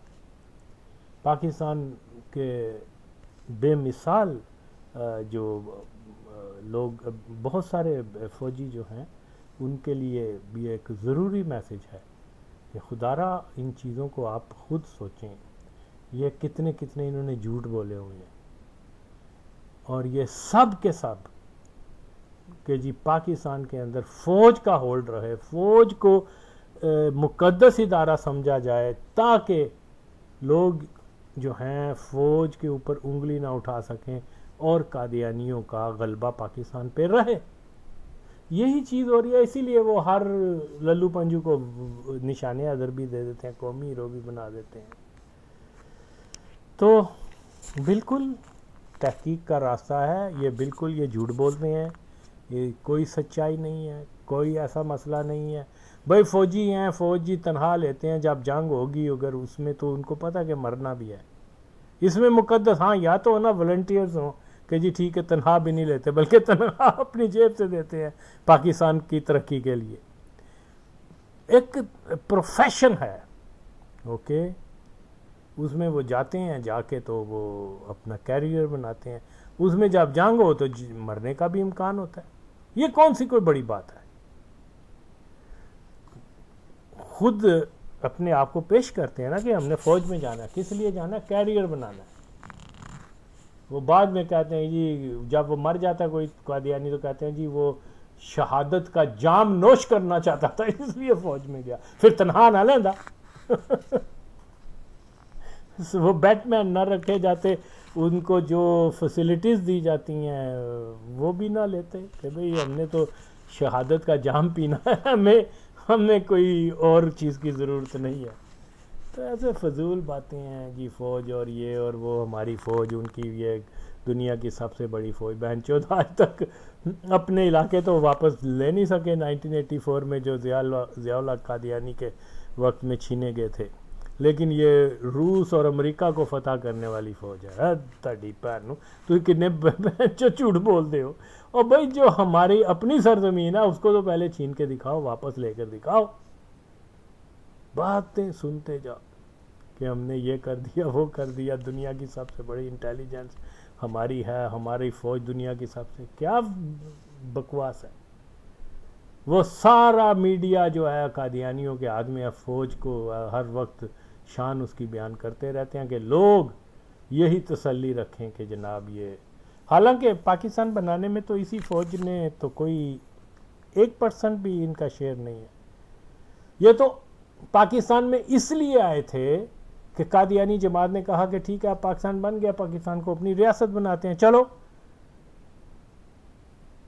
پاکستان کے بے مثال جو لوگ، بہت سارے فوجی جو ہیں، ان کے لیے بھی ایک ضروری میسج ہے کہ خدارا ان چیزوں کو آپ خود سوچیں. یہ کتنے انہوں نے جھوٹ بولے ہوئے ہیں، اور یہ سب کے سب کہ جی پاکستان کے اندر فوج کا ہولڈ رہے، فوج کو مقدس ادارہ سمجھا جائے، تاکہ لوگ جو ہیں فوج کے اوپر انگلی نہ اٹھا سکیں اور قادیانیوں کا غلبہ پاکستان پہ رہے. یہی چیز ہو رہی ہے. اسی لیے وہ ہر للو پنجو کو نشانے ادر بھی دے دیتے ہیں، قومی ہیرو بھی بنا دیتے ہیں. تو بالکل تحقیق کا راستہ ہے. یہ بالکل یہ جھوٹ بولتے ہیں، یہ کوئی سچائی نہیں ہے، کوئی ایسا مسئلہ نہیں ہے. بھائی فوجی ہیں، فوجی تنہا لیتے ہیں، جب جنگ ہوگی اگر اس میں تو ان کو پتہ کہ مرنا بھی ہے. اس میں مقدس، ہاں یا تو نا والنٹیئرز ہوں کہ جی ٹھیک ہے تنخواہ بھی نہیں لیتے بلکہ تنخواہ اپنی جیب سے دیتے ہیں پاکستان کی ترقی کے لیے. ایک پروفیشن ہے اوکے, اس میں وہ جاتے ہیں, جا کے تو وہ اپنا کیریئر بناتے ہیں. اس میں جب جنگ ہو تو مرنے کا بھی امکان ہوتا ہے. یہ کون سی کوئی بڑی بات ہے؟ خود اپنے آپ کو پیش کرتے ہیں نا کہ ہم نے فوج میں جانا ہے. کس لیے جانا ہے؟ کیریئر بنانا ہے. وہ بعد میں کہتے ہیں جی جب وہ مر جاتا ہے کوئی قادیانی تو کہتے ہیں جی وہ شہادت کا جام نوش کرنا چاہتا تھا اس لیے فوج میں گیا. پھر تنہا نہ لینا وہ بیٹ مین نہ رکھے جاتے, ان کو جو فیسلٹیز دی جاتی ہیں وہ بھی نہ لیتے کہ بھئی ہم نے تو شہادت کا جام پینا ہے, ہمیں کوئی اور چیز کی ضرورت نہیں ہے. تو ایسے فضول باتیں ہیں جی فوج اور یہ اور وہ. ہماری فوج ان کی یہ دنیا کی سب سے بڑی فوج. بہنچود آج تک اپنے علاقے تو واپس لے نہیں سکے 1984 میں جو ضیاء الحق قادیانی کے وقت میں چھینے گئے تھے, لیکن یہ روس اور امریکہ کو فتح کرنے والی فوج ہے. تھرڈی پیر تو کتنے جھوٹ بول دے ہو. اور بھائی جو ہماری اپنی سرزمین ہے اس کو تو پہلے چھین کے دکھاؤ, واپس لے کر دکھاؤ. باتیں سنتے جاؤ کہ ہم نے یہ کر دیا وہ کر دیا, دنیا کی سب سے بڑی انٹیلیجنس ہماری ہے, ہماری فوج دنیا کی سب سے. کیا بکواس ہے. وہ سارا میڈیا جو ہے قادیانیوں کے ہاتھ میں فوج کو ہر وقت شان اس کی بیان کرتے رہتے ہیں کہ لوگ یہی تسلی رکھیں کہ جناب یہ. حالانکہ پاکستان بنانے میں تو اسی فوج نے تو کوئی 1% بھی ان کا شیئر نہیں ہے. یہ تو پاکستان میں اس لیے آئے تھے کہ قادیانی جماعت نے کہا کہ ٹھیک ہے اب پاکستان بن گیا, پاکستان کو اپنی ریاست بناتے ہیں, چلو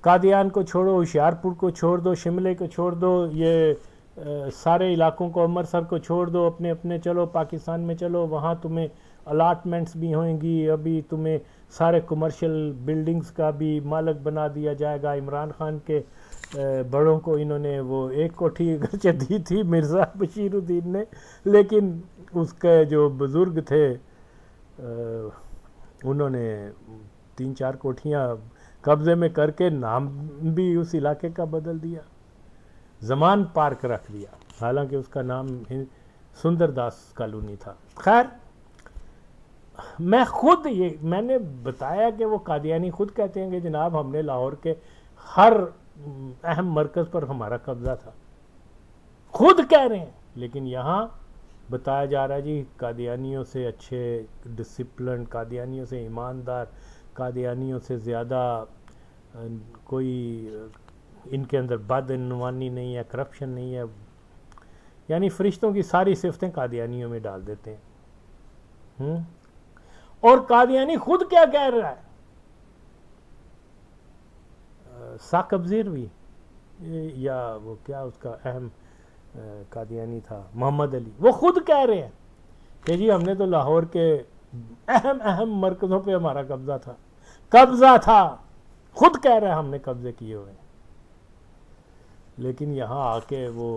قادیان کو چھوڑو, ہوشیارپور کو چھوڑ دو, شملے کو چھوڑ دو, یہ سارے علاقوں کو, امرتسر کو چھوڑ دو, اپنے اپنے چلو پاکستان میں چلو, وہاں تمہیں الاٹمنٹس بھی ہوئیں گی, ابھی تمہیں سارے کمرشل بلڈنگز کا بھی مالک بنا دیا جائے گا. عمران خان کے بڑوں کو انہوں نے وہ ایک کوٹھی اگرچہ دی تھی مرزا بشیر الدین نے, لیکن اس کے جو بزرگ تھے انہوں نے 3-4 کوٹھیاں قبضے میں کر کے نام بھی اس علاقے کا بدل دیا, زمان پارک رکھ دیا, حالانکہ اس کا نام سندر داس کالونی تھا. خیر میں نے بتایا کہ وہ قادیانی خود کہتے ہیں کہ جناب ہم نے لاہور کے ہر اہم مرکز پر ہمارا قبضہ تھا, خود کہہ رہے ہیں. لیکن یہاں بتایا جا رہا ہے جی قادیانیوں سے اچھے ڈسپلن, قادیانیوں سے ایماندار, قادیانیوں سے زیادہ کوئی ان کے اندر بدعنوانی نہیں ہے, کرپشن نہیں ہے. یعنی فرشتوں کی ساری صفتیں قادیانیوں میں ڈال دیتے ہیں. اور قادیانی خود کیا کہہ رہا ہے, ثاقب زیروی یا وہ کیا اس کا اہم قادیانی تھا محمد علی, وہ خود کہہ رہے ہیں کہ جی ہم نے تو لاہور کے اہم مرکزوں پہ ہمارا قبضہ تھا, خود کہہ رہے ہیں ہم نے قبضے کیے ہوئے. لیکن یہاں آ کے وہ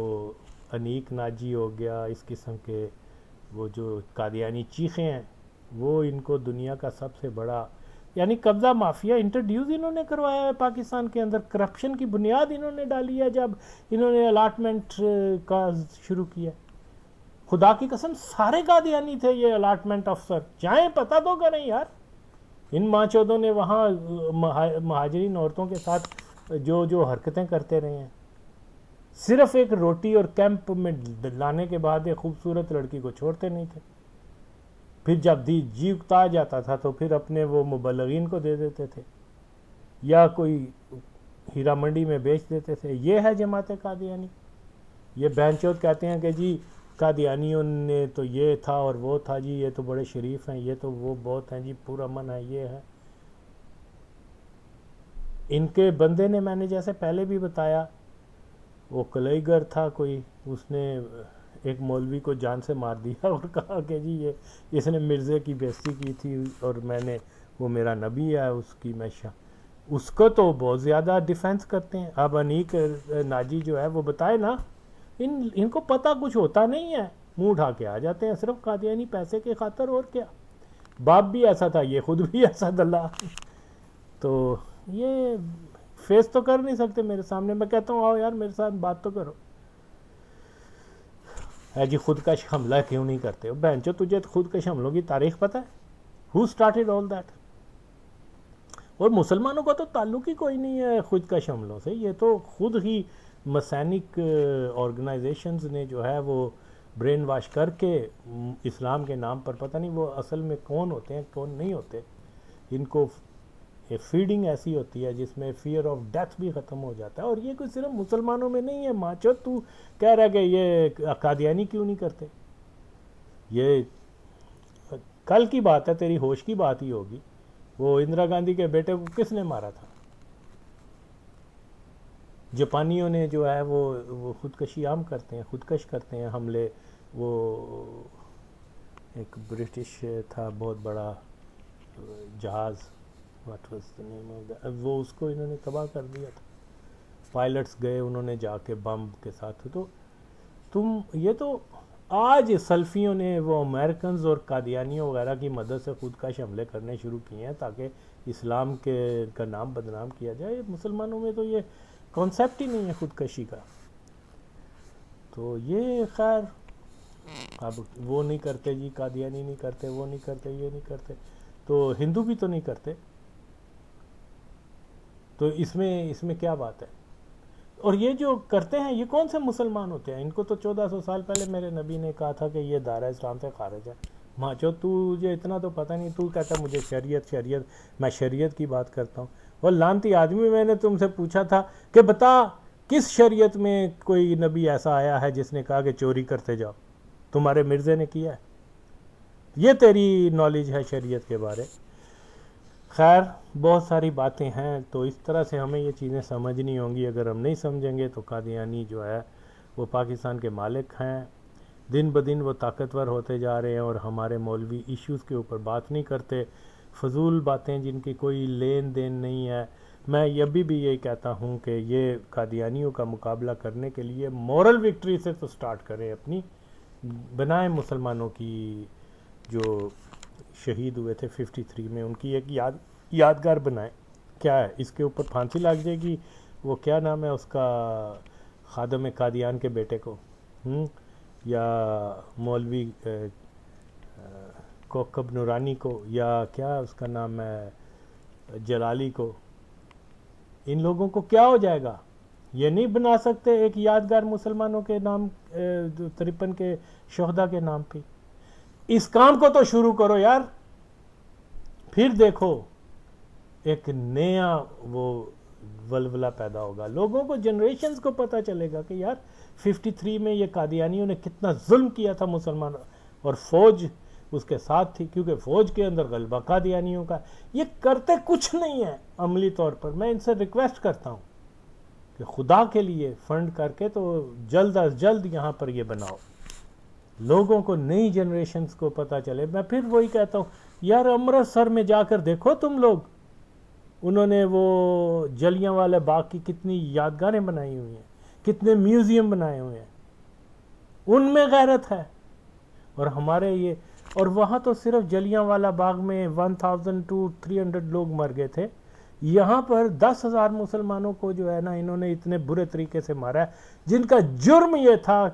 انیک ناجی ہو گیا, اس قسم کے وہ جو قادیانی چیخیں ہیں وہ ان کو دنیا کا سب سے بڑا یعنی قبضہ مافیا انٹروڈیوس انہوں نے کروایا ہے پاکستان کے اندر. کرپشن کی بنیاد انہوں نے ڈالی ہے جب انہوں نے الاٹمنٹ کا شروع کیا. خدا کی قسم سارے قادیانی تھے یہ الاٹمنٹ افسر, جائیں پتہ تو کریں یار. ان ماں چودوں نے وہاں مہاجرین عورتوں کے ساتھ جو حرکتیں کرتے رہے ہیں, صرف ایک روٹی اور کیمپ میں لانے کے بعد ایک خوبصورت لڑکی کو چھوڑتے نہیں تھے. پھر جب جی اکتا جاتا تھا تو پھر اپنے وہ مبلغین کو دے دیتے تھے یا کوئی ہیرا منڈی میں بیچ دیتے تھے. یہ ہے جماعت قادیانی. یہ بہنچود کہتے ہیں کہ جی قادیانیوں نے تو یہ تھا اور وہ تھا جی, یہ تو بڑے شریف ہیں, یہ تو وہ بہت ہیں جی, پورا من ہے, یہ ہے. ان کے بندے نے, میں نے جیسے پہلے بھی بتایا, وہ کلیگر تھا کوئی, اس نے ایک مولوی کو جان سے مار دیا اور کہا کہ جی یہ اس نے مرزے کی بےزتی کی تھی اور میں نے, وہ میرا نبی ہے, اس کی میں اس کو تو بہت زیادہ ڈیفینس کرتے ہیں. اب انیک ناجی جو ہے وہ بتائے نا, ان کو پتہ کچھ ہوتا نہیں ہے, منہ اٹھا کے آ جاتے ہیں صرف قادیانی پیسے کے خاطر, اور کیا. باپ بھی ایسا تھا, یہ خود بھی ایسا دلہ. تو یہ فیس تو کر نہیں سکتے میرے سامنے. میں کہتا ہوں آؤ یار میرے ساتھ بات تو کرو. ہے جی خودکش حملہ کیوں نہیں کرتے ہو؟ بہنچو تجھے خودکش حملوں کی تاریخ پتہ ہے؟ Who started all that? اور مسلمانوں کا تو تعلق ہی کوئی نہیں ہے خودکش حملوں سے. یہ تو خود ہی مسینک آرگنائزیشنز نے جو ہے وہ برین واش کر کے اسلام کے نام پر، پتہ نہیں وہ اصل میں کون ہوتے ہیں کون نہیں ہوتے، ان کو فیڈنگ ایسی ہوتی ہے جس میں فیئر آف ڈیتھ بھی ختم ہو جاتا ہے. اور یہ کوئی صرف مسلمانوں میں نہیں ہے. ماچو تو کہہ رہا کہ یہ قادیانی کیوں نہیں کرتے؟ یہ کل کی بات ہے، تیری ہوش کی بات ہی ہوگی. وہ اندرا گاندھی کے بیٹے کو کس نے مارا تھا؟ جاپانیوں نے جو ہے وہ خودکشی عام کرتے ہیں، خودکش کرتے ہیں حملے. وہ ایک برٹش تھا بہت بڑا جہاز، what was the name of the, وہ اس کو انہوں نے تباہ کر دیا تھا. پائلٹس گئے انہوں نے جا کے بم کے ساتھ. تو تم یہ تو آج سلفیوں نے وہ امریکنز اور قادیانیوں وغیرہ کی مدد سے خودکش حملے کرنے شروع کیے ہیں تاکہ اسلام کا نام بدنام کیا جائے. مسلمانوں میں تو یہ کانسیپٹ ہی نہیں ہے خودکشی کا. تو یہ خیر اب وہ نہیں کرتے جی، قادیانی نہیں کرتے، وہ نہیں کرتے، یہ نہیں کرتے، تو ہندو بھی تو نہیں کرتے. تو اس میں کیا بات ہے؟ اور یہ جو کرتے ہیں یہ کون سے مسلمان ہوتے ہیں؟ ان کو تو 1400 سال پہلے میرے نبی نے کہا تھا کہ یہ دائرہ اسلام سے خارج ہے. ماچو تجھے اتنا تو پتہ نہیں، تو کہتا مجھے شریعت، میں شریعت کی بات کرتا ہوں. اور لانتی آدمی، میں نے تم سے پوچھا تھا کہ بتا کس شریعت میں کوئی نبی ایسا آیا ہے جس نے کہا کہ چوری کرتے جاؤ؟ تمہارے مرزے نے کیا ہے؟ یہ تیری نالج ہے شریعت کے بارے. خیر بہت ساری باتیں ہیں. تو اس طرح سے ہمیں یہ چیزیں سمجھنی ہوں گی. اگر ہم نہیں سمجھیں گے تو قادیانی جو ہے وہ پاکستان کے مالک ہیں. دن بدن وہ طاقتور ہوتے جا رہے ہیں اور ہمارے مولوی ایشوز کے اوپر بات نہیں کرتے. فضول باتیں جن کی کوئی لین دین نہیں ہے. میں ابھی بھی یہی کہتا ہوں کہ یہ قادیانیوں کا مقابلہ کرنے کے لیے مورل وکٹری سے تو سٹارٹ کریں اپنی. بنائیں مسلمانوں کی جو شہید ہوئے تھے 53 میں ان کی ایک یادگار بنائیں. کیا ہے اس کے اوپر پھانسی لگ جائے گی؟ وہ کیا نام ہے اس کا، خادم قادیان کے بیٹے کو، یا مولوی کوکب نورانی کو، یا کیا اس کا نام ہے جلالی کو. ان لوگوں کو کیا ہو جائے گا؟ یہ نہیں بنا سکتے ایک یادگار مسلمانوں کے نام 53 کے شہداء کے نام پہ. اس کام کو تو شروع کرو یار، پھر دیکھو ایک نیا وہ ولولہ پیدا ہوگا. لوگوں کو، جنریشنز کو پتہ چلے گا کہ یار 53 میں یہ قادیانیوں نے کتنا ظلم کیا تھا مسلمانوں، اور فوج اس کے ساتھ تھی کیونکہ فوج کے اندر غلبہ قادیانیوں کا. یہ کرتے کچھ نہیں ہے عملی طور پر. میں ان سے ریکویسٹ کرتا ہوں کہ خدا کے لیے فنڈ کر کے تو جلد از جلد یہاں پر یہ بناؤ. لوگوں کو، نئی جنریشنز کو پتہ چلے. میں پھر وہی کہتا ہوں یار امرتسر میں جا کر دیکھو تم لوگ، انہوں نے وہ جلیاں والے باغ کی کتنی یادگاریں بنائی ہوئی ہیں، کتنے میوزیم بنائے ہوئے ہیں. ان میں غیرت ہے. اور ہمارے یہ، اور وہاں تو صرف جلیاں والا باغ میں 1000 to 300 لوگ مر گئے تھے. یہاں پر 10,000 مسلمانوں کو جو ہے نا انہوں نے اتنے برے طریقے سے مارا ہے، جن کا جرم یہ تھا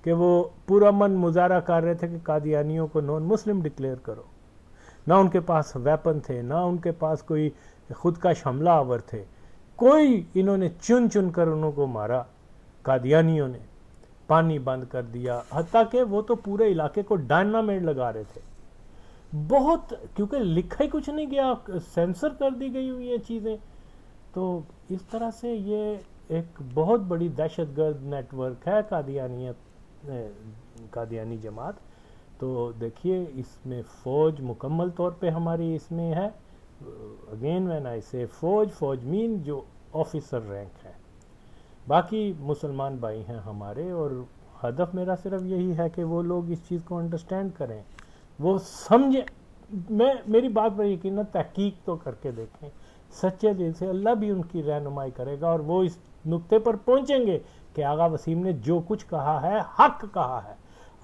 کہ وہ پرامن مظاہرہ کر رہے تھے کہ قادیانیوں کو نان مسلم ڈکلیئر کرو. نہ ان کے پاس ویپن تھے، نہ ان کے پاس کوئی خودکش حملہ آور تھے. کوئی، انہوں نے چن چن کر انہوں کو مارا. قادیانیوں نے پانی بند کر دیا، حتیٰ کہ وہ تو پورے علاقے کو ڈائنامیٹ لگا رہے تھے. بہت، کیونکہ لکھا ہی کچھ نہیں گیا، سینسر کر دی گئی ہوئی یہ چیزیں. تو اس طرح سے یہ ایک بہت بڑی دہشت گرد نیٹ ورک ہے قادیانی جماعت. تو دیکھیے اس میں فوج مکمل طور پہ ہماری اس میں ہے. اگین وین آئی سے فوج مین جو آفیسر رینک ہے. باقی مسلمان بھائی ہیں ہمارے، اور ہدف میرا صرف یہی ہے کہ وہ لوگ اس چیز کو انڈرسٹینڈ کریں، وہ سمجھیں. میری بات پر یقینا تحقیق تو کر کے دیکھیں سچے دل سے. اللہ بھی ان کی رہنمائی کرے گا اور وہ اس نقطے پر پہنچیں گے کہ آغا وسیم نے جو کچھ کہا ہے حق کہا ہے.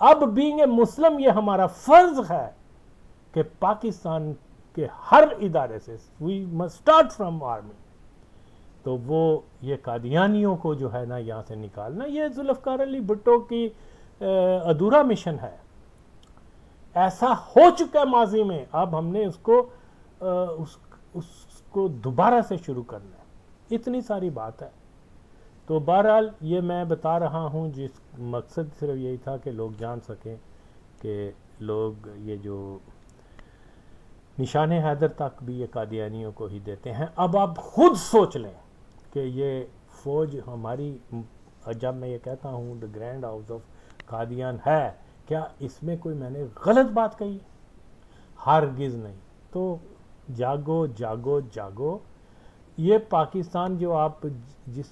اب بینگ اے مسلم یہ ہمارا فرض ہے کہ پاکستان کے ہر ادارے سے we must start from army. تو وہ یہ قادیانیوں کو جو ہے نا یہاں سے نکالنا، یہ ذوالفقار علی بھٹو کی ادھورا مشن ہے. ایسا ہو چکا ہے ماضی میں، اب ہم نے اس کو دوبارہ سے شروع کرنا ہے. اتنی ساری بات ہے. تو بہرحال یہ میں بتا رہا ہوں، جس مقصد صرف یہی تھا کہ لوگ جان سکیں کہ لوگ یہ جو نشان حیدر تک بھی یہ قادیانیوں کو ہی دیتے ہیں. اب آپ خود سوچ لیں کہ یہ فوج ہماری، جب میں یہ کہتا ہوں دا گرینڈ ہاؤس آف قادیان ہے، کیا اس میں کوئی میں نے غلط بات کہی؟ ہرگز نہیں. تو جاگو جاگو جاگو. یہ پاکستان جو آپ جس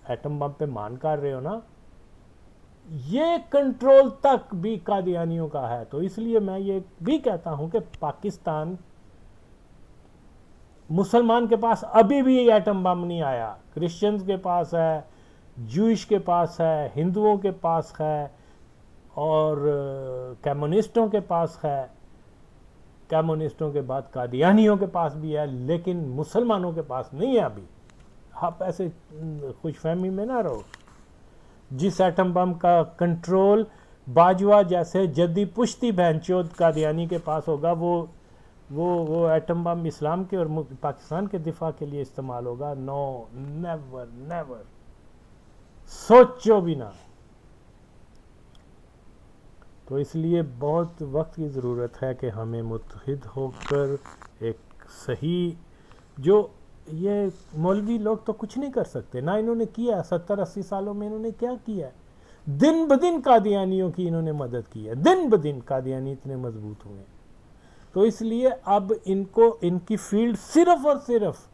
ایٹم بم پہ مان کر رہے ہو نا، یہ کنٹرول تک بھی قادیانیوں کا ہے. تو اس لیے میں یہ بھی کہتا ہوں کہ پاکستان، مسلمان کے پاس ابھی بھی ایٹم بم نہیں آیا، کرسچنز کے پاس ہے، جوئش کے پاس ہے، ہندوؤں کے پاس ہے، اور کمیونسٹوں کے پاس ہے. کمیونسٹوں کے بعد قادیانیوں کے پاس بھی ہے، لیکن مسلمانوں کے پاس نہیں ہے ابھی. آپ ایسے خوش فہمی میں نہ رہو. جس ایٹم بم کا کنٹرول باجوہ جیسے جدی پشتی بہنچود قادیانی کے پاس ہوگا، وہ ایٹم بم اسلام کے اور پاکستان کے دفاع کے لیے استعمال ہوگا. نو، نیور نیور، سوچو بھی نہ. تو اس لیے بہت وقت کی ضرورت ہے کہ ہمیں متحد ہو کر ایک صحیح، جو یہ مولوی لوگ تو کچھ نہیں کر سکتے، نہ انہوں نے کیا. 70-80 سالوں میں انہوں نے کیا کیا ہے؟ دن بدن قادیانیوں کی انہوں نے مدد کی ہے. دن بدن قادیانی اتنے مضبوط ہوئے. تو اس لیے اب ان کی فیلڈ صرف اور صرف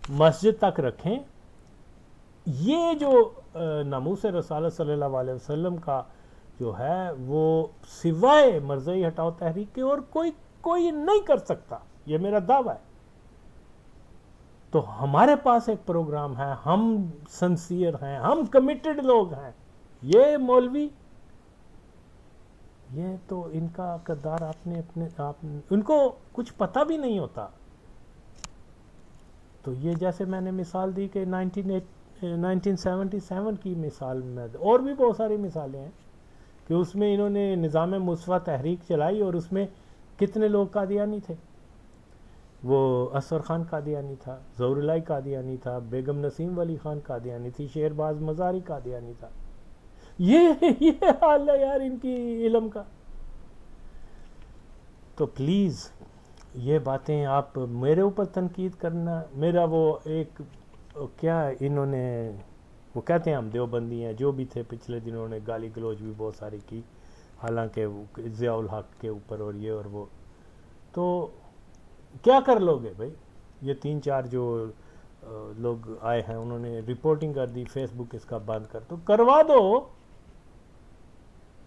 مسجد تک رکھیں. یہ جو ناموس رسالت صلی اللہ علیہ وسلم کا جو ہے، وہ سوائے مرزائی ہٹاؤ تحریک کے اور کوئی نہیں کر سکتا. یہ میرا دعویٰ ہے. تو ہمارے پاس ایک پروگرام ہے، ہم سنسیئر ہیں، ہم کمیٹڈ لوگ ہیں. یہ مولوی، یہ تو ان کا کردار ان کو کچھ پتہ بھی نہیں ہوتا. تو یہ جیسے میں نے مثال دی کہ 1977 کی مثال میں، اور بھی بہت ساری مثالیں ہیں کہ اس میں انہوں نے نظام مصفہ تحریک چلائی، اور اس میں کتنے لوگ قادیانی تھے. وہ اصغر خان قادیانی تھا، ظہور الہی قادیانی تھا، بیگم نسیم ولی خان قادیانی تھی، شہرباز مزاری قادیانی تھا. یہ حال ہے یار ان کی علم کا. تو پلیز یہ باتیں آپ میرے اوپر تنقید کرنا، میرا وہ ایک کیا انہوں نے وہ کہتے ہیں ہم دیوبندی ہیں، جو بھی تھے پچھلے دنوں نے گالی گلوچ بھی بہت ساری کی، حالانکہ ضیاء الحق کے اوپر اور یہ اور وہ. تو کیا کر لو گے بھائی؟ یہ 3-4 جو لوگ آئے ہیں انہوں نے رپورٹنگ کر دی، فیس بک اس کا بند کر دو، کروا دو.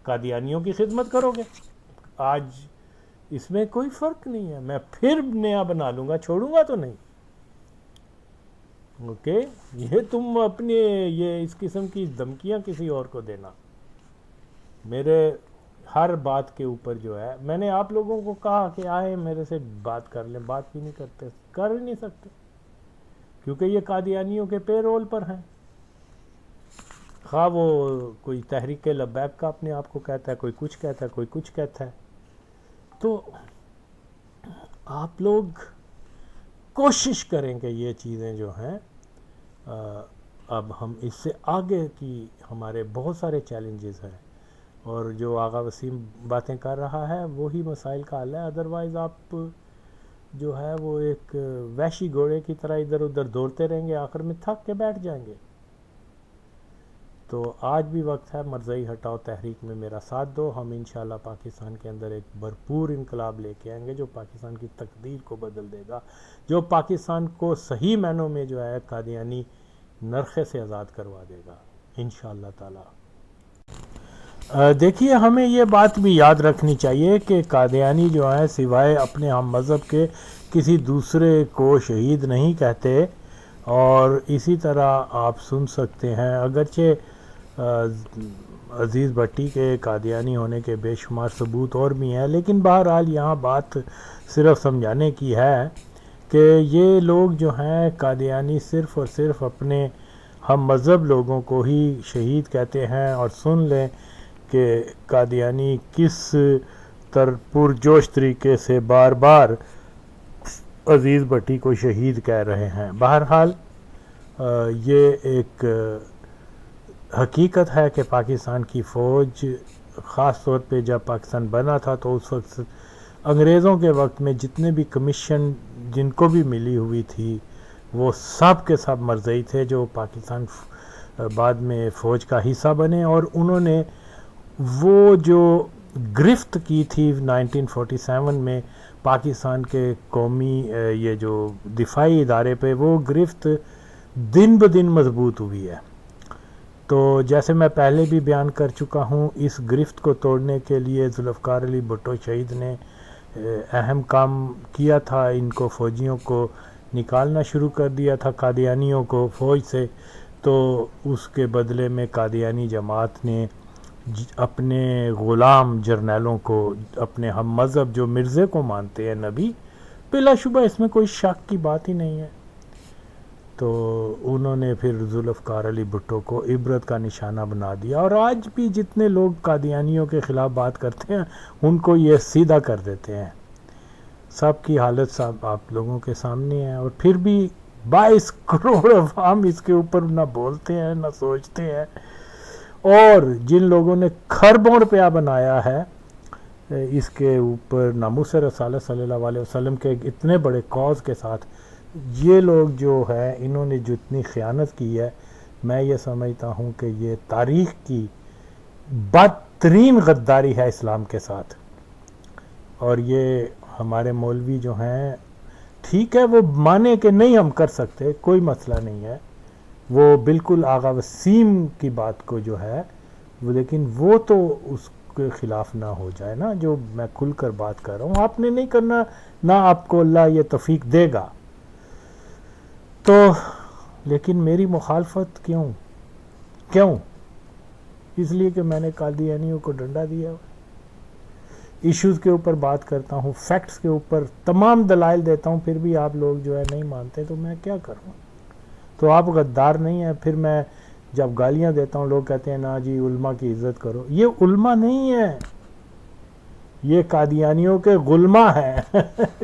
قادیانیوں کی خدمت کرو گے. آج اس میں کوئی فرق نہیں ہے. میں پھر نیا بنا لوں گا، چھوڑوں گا تو نہیں. اوکے، یہ تم اپنے یہ اس قسم کی دھمکیاں کسی اور کو دینا، میرے ہر بات کے اوپر جو ہے، میں نے آپ لوگوں کو کہا کہ آئے میرے سے بات کر لیں، بات بھی نہیں کرتے، کر ہی نہیں سکتے، کیونکہ یہ قادیانیوں کے پے رول پر ہیں. خواہ وہ کوئی تحریک لبیک کا اپنے آپ کو کہتا ہے، کوئی کچھ کہتا ہے، کوئی کچھ کہتا ہے. تو آپ لوگ کوشش کریں کہ یہ چیزیں جو ہیں، اب ہم اس سے آگے کی ہمارے بہت سارے چیلنجز ہیں، اور جو آغا وسیم باتیں کر رہا ہے وہی مسائل کا حل ہے. ادروائز آپ جو ہے وہ ایک وحشی گھوڑے کی طرح ادھر ادھر دوڑتے رہیں گے، آخر میں تھک کے بیٹھ جائیں گے. تو آج بھی وقت ہے، مرزائی ہٹاؤ تحریک میں میرا ساتھ دو. ہم انشاءاللہ پاکستان کے اندر ایک بھرپور انقلاب لے کے آئیں گے جو پاکستان کی تقدیر کو بدل دے گا، جو پاکستان کو صحیح معنوں میں جو ہے قادیانی نرخے سے آزاد کروا دے گا انشاءاللہ تعالی. دیکھیے، ہمیں یہ بات بھی یاد رکھنی چاہیے کہ قادیانی جو ہیں سوائے اپنے ہم مذہب کے کسی دوسرے کو شہید نہیں کہتے. اور اسی طرح آپ سن سکتے ہیں، اگرچہ عزیز بھٹی کے قادیانی ہونے کے بے شمار ثبوت اور بھی ہیں، لیکن بہرحال یہاں بات صرف سمجھانے کی ہے کہ یہ لوگ جو ہیں قادیانی صرف اور صرف اپنے ہم مذہب لوگوں کو ہی شہید کہتے ہیں، اور سن لیں کہ قادیانی کس پرجوش طریقے سے بار بار عزیز بھٹی کو شہید کہہ رہے ہیں۔ بہرحال یہ ایک حقیقت ہے کہ پاکستان کی فوج، خاص طور پہ جب پاکستان بنا تھا تو اس وقت انگریزوں کے وقت میں جتنے بھی کمیشن جن کو بھی ملی ہوئی تھی وہ سب کے سب مرزئی تھے، جو پاکستان بعد میں فوج کا حصہ بنے، اور انہوں نے وہ جو گرفت کی تھی 1947 میں پاکستان کے قومی یہ جو دفاعی ادارے پہ، وہ گرفت دن بدن مضبوط ہوئی ہے۔ تو جیسے میں پہلے بھی بیان کر چکا ہوں، اس گرفت کو توڑنے کے لیے ذوالفقار علی بھٹو شہید نے اہم کام کیا تھا، ان کو فوجیوں کو نکالنا شروع کر دیا تھا، قادیانیوں کو فوج سے۔ تو اس کے بدلے میں قادیانی جماعت نے اپنے غلام جرنیلوں کو، اپنے ہم مذہب جو مرزے کو مانتے ہیں نبی، بلا شبہ اس میں کوئی شک کی بات ہی نہیں ہے، تو انہوں نے پھر ذوالفقار علی بھٹو کو عبرت کا نشانہ بنا دیا، اور آج بھی جتنے لوگ قادیانیوں کے خلاف بات کرتے ہیں ان کو یہ سیدھا کر دیتے ہیں۔ سب کی حالت صاحب آپ لوگوں کے سامنے ہے، اور پھر بھی 22 کروڑ عوام اس کے اوپر نہ بولتے ہیں نہ سوچتے ہیں، اور جن لوگوں نے خربوں روپیہ بنایا ہے اس کے اوپر ناموس رسالت صلی اللہ علیہ وسلم کے اتنے بڑے کاز کے ساتھ، یہ لوگ جو ہے انہوں نے جتنی خیانت کی ہے، میں یہ سمجھتا ہوں کہ یہ تاریخ کی بدترین غداری ہے اسلام کے ساتھ۔ اور یہ ہمارے مولوی جو ہیں، ٹھیک ہے وہ مانے کہ نہیں ہم کر سکتے، کوئی مسئلہ نہیں ہے، وہ بالکل آغا وسیم کی بات کو جو ہے وہ، لیکن وہ تو اس کے خلاف نہ ہو جائے نا، جو میں کھل کر بات کر رہا ہوں۔ آپ نے نہیں کرنا، نہ آپ کو اللہ یہ توفیق دے گا، تو لیکن میری مخالفت کیوں؟ اس لیے کہ میں نے قادیانیوں کو ڈنڈا دیا، ایشوز کے اوپر بات کرتا ہوں، فیکٹس کے اوپر تمام دلائل دیتا ہوں، پھر بھی آپ لوگ جو ہے نہیں مانتے، تو میں کیا کروں؟ تو آپ غدار نہیں ہیں۔ پھر میں جب گالیاں دیتا ہوں لوگ کہتے ہیں نا جی علماء کی عزت کرو، یہ علماء نہیں ہے، یہ قادیانیوں کے غلماء ہیں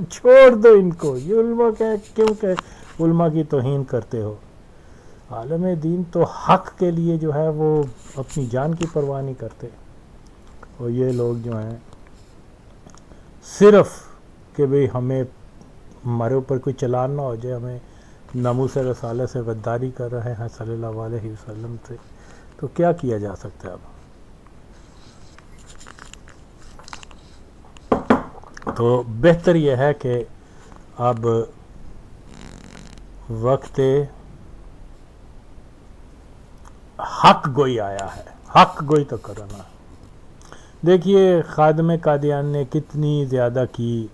چھوڑ دو ان کو، یہ علماء کیوں کہ علماء کی توہین کرتے ہو؟ عالم دین تو حق کے لیے جو ہے وہ اپنی جان کی پرواہ نہیں کرتے، اور یہ لوگ جو ہیں صرف کہ بھئی ہمیں ہمارے اوپر کوئی چلان نہ ہو جائے، ہمیں ناموس رسالت سے غداری کر رہے ہیں صلی اللہ علیہ وسلم سے، تو کیا کیا جا سکتا ہے اب؟ تو بہتر یہ ہے کہ اب وقت حق گوئی آیا ہے، حق گوئی تو کرنا۔ دیکھیے خادم قادیان نے کتنی زیادہ کی،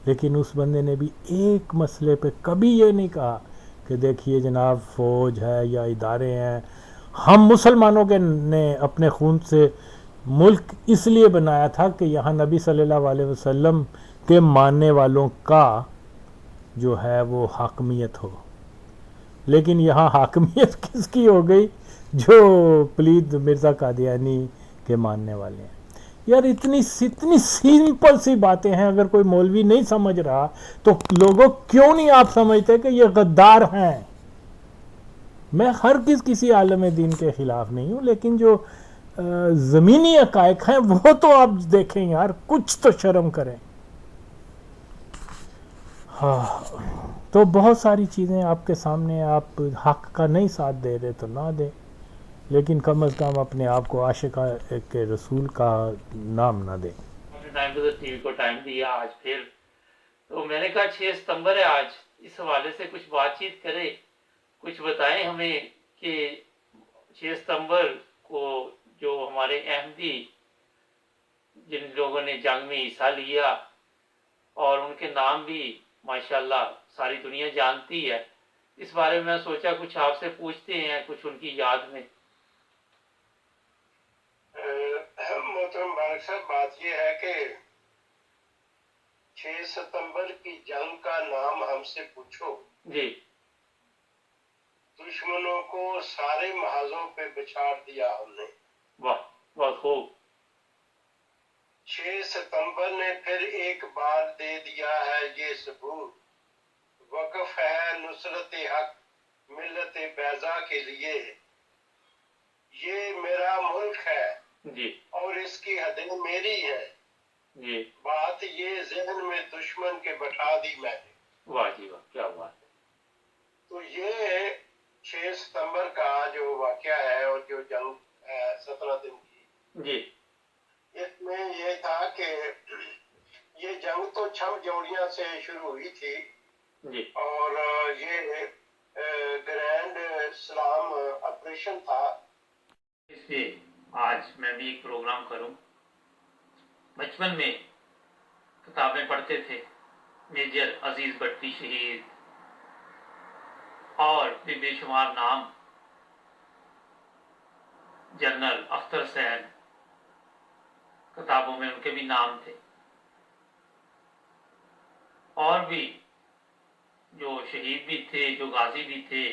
لیکن اس بندے نے بھی ایک مسئلے پہ کبھی یہ نہیں کہا کہ دیکھیے جناب فوج ہے یا ادارے ہیں، ہم مسلمانوں کے نے اپنے خون سے ملک اس لیے بنایا تھا کہ یہاں نبی صلی اللہ علیہ وسلم کے ماننے والوں کا جو ہے وہ حاکمیت ہو، لیکن یہاں حاکمیت کس کی ہو گئی؟ جو پلید مرزا قادیانی کے ماننے والے ہیں۔ یار اتنی سمپل سی باتیں ہیں، اگر کوئی مولوی نہیں سمجھ رہا تو لوگوں کیوں نہیں آپ سمجھتے کہ یہ غدار ہیں؟ میں ہرگز کسی عالم دین کے خلاف نہیں ہوں، لیکن جو زمینی حقائق ہیں وہ تو آپ دیکھیں یار، کچھ تو شرم کریں۔ ہاں تو بہت ساری چیزیں آپ کے سامنے، آپ حق کا نہیں ساتھ دے رہے تو نہ دیں، لیکن کم از کم اپنے آپ کو عاشق کے رسول کا نام نہ دیں۔ ٹائم ٹو ٹی وی کو ٹائم دیا آج پھر، تو میں نے کہا 6 ستمبر ہے آج، اس حوالے سے کچھ بات چیت کرے، کچھ بتائیں ہمیں کہ 6 ستمبر کو جو ہمارے احمدی جن لوگوں نے جنگ میں حصہ لیا، اور ان کے نام بھی ماشاءاللہ ساری دنیا جانتی ہے، اس بارے میں سوچا کچھ آپ سے پوچھتے ہیں، کچھ ان کی یاد میں۔ محترم مبارک صاحب، بات یہ ہے کہ 6 ستمبر کی جنگ کا نام ہم سے پوچھو، جی دشمنوں کو سارے محاذوں پہ بچھاڑ دیا ہم نے۔ واہ، بہت خوب۔ 6 ستمبر نے پھر ایک بار دے دیا ہے یہ ثبوت، وقف ہے نصرت حق ملت بیضا کے لیے۔ یہ میرا ملک ہے جی اور اس کی حدیں میری ہیں، جی، بات یہ ذہن میں دشمن کے بٹھا دی میں نے۔ واہ جی واہ، کیا بات ہے۔ تو یہ 6 ستمبر کا جو واقعہ ہے اور جو جنگ ہے 17 دن کی، جی اس میں یہ تھا کہ یہ جنگ تو چھم جوڑیاں سے شروع ہوئی تھی جی اور یہ گرینڈ اسلام آپریشن تھا۔ اس لیے آج میں بھی ایک پروگرام کروں۔ بچپن میں کتابیں پڑھتے تھے، میجر عزیز بٹی شہید اور بھی بے شمار نام، جنرل اختر سین، کتابوں میں ان کے بھی نام تھے، اور بھی جو شہید بھی تھے، جو غازی بھی تھے،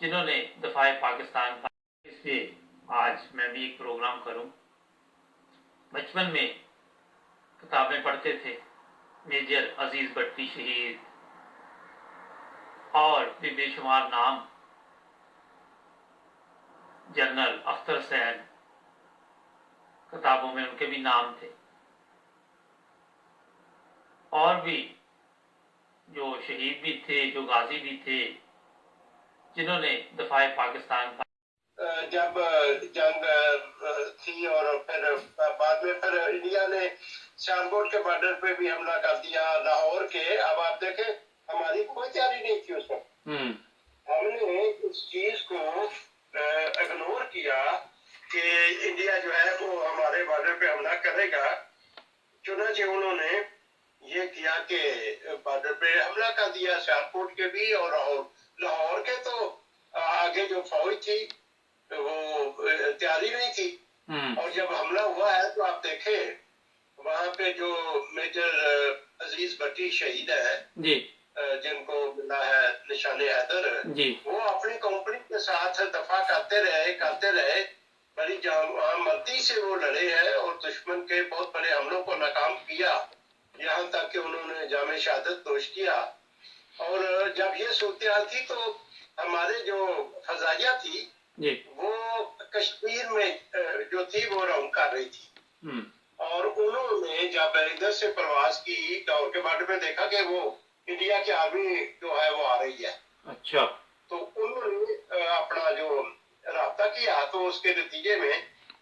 جنہوں نے دفاع پاکستان کا۔ اس لیے آج میں بھی ایک پروگرام کروں۔ بچپن میں کتابیں پڑھتے تھے، میجر عزیز بٹی شہید اور بھی بے شمار نام، جنرل اختر سین، کتابوں میں ان کے بھی نام تھے، اور بھی جو شہید بھی تھے، جو غازی بھی تھے، جنہوں نے دفاع پاکستان کا۔ جب جنگ تھی اور پھر بعد میں پھر انڈیا نے سیالکوٹ کے بارڈر پہ بھی حملہ کر دیا، لاہور کے۔ اب آپ دیکھیں ہماری کوئی تیاری نہیں تھی اس وقت، ہم نے اس چیز کو اگنور کیا کہ انڈیا جو ہے وہ ہمارے بارڈر پہ حملہ کرے گا۔ چنانچہ انہوں نے یہ کیا کہ بارڈر پہ حملہ کر دیا، سیالکوٹ کے بھی اور لاہور کے۔ تو آگے جو فوج تھی وہ تیاری نہیں تھی، اور جب حملہ ہوا ہے تو آپ دیکھیں وہاں پہ جو میجر عزیز بٹی شہید ہے، جی جن کو ملا ہے نشان حیدر، جی وہ اپنی کمپنی کے ساتھ دفاع کرتے رہے، بڑی مردی سے وہ لڑے ہیں اور دشمن کے بہت بڑے حملوں کو ناکام کیا، یہاں تک کہ انہوں نے جام شہادت نوش کیا۔ اور جب یہ صورتحال تھی تو ہمارے جو فضائیہ تھی جی وہ کشمیر میں جو تھی وہ راؤنڈ کر رہی تھی، اور انہوں نے جب ادھر سے پرواز کی لاہور کے بارڈر میں دیکھا کہ وہ انڈیا کی آرمی جو ہے وہ آ رہی ہے۔ اچھا، تو انہوں نے اپنا جو رابطہ کیا تو اس کے نتیجے میں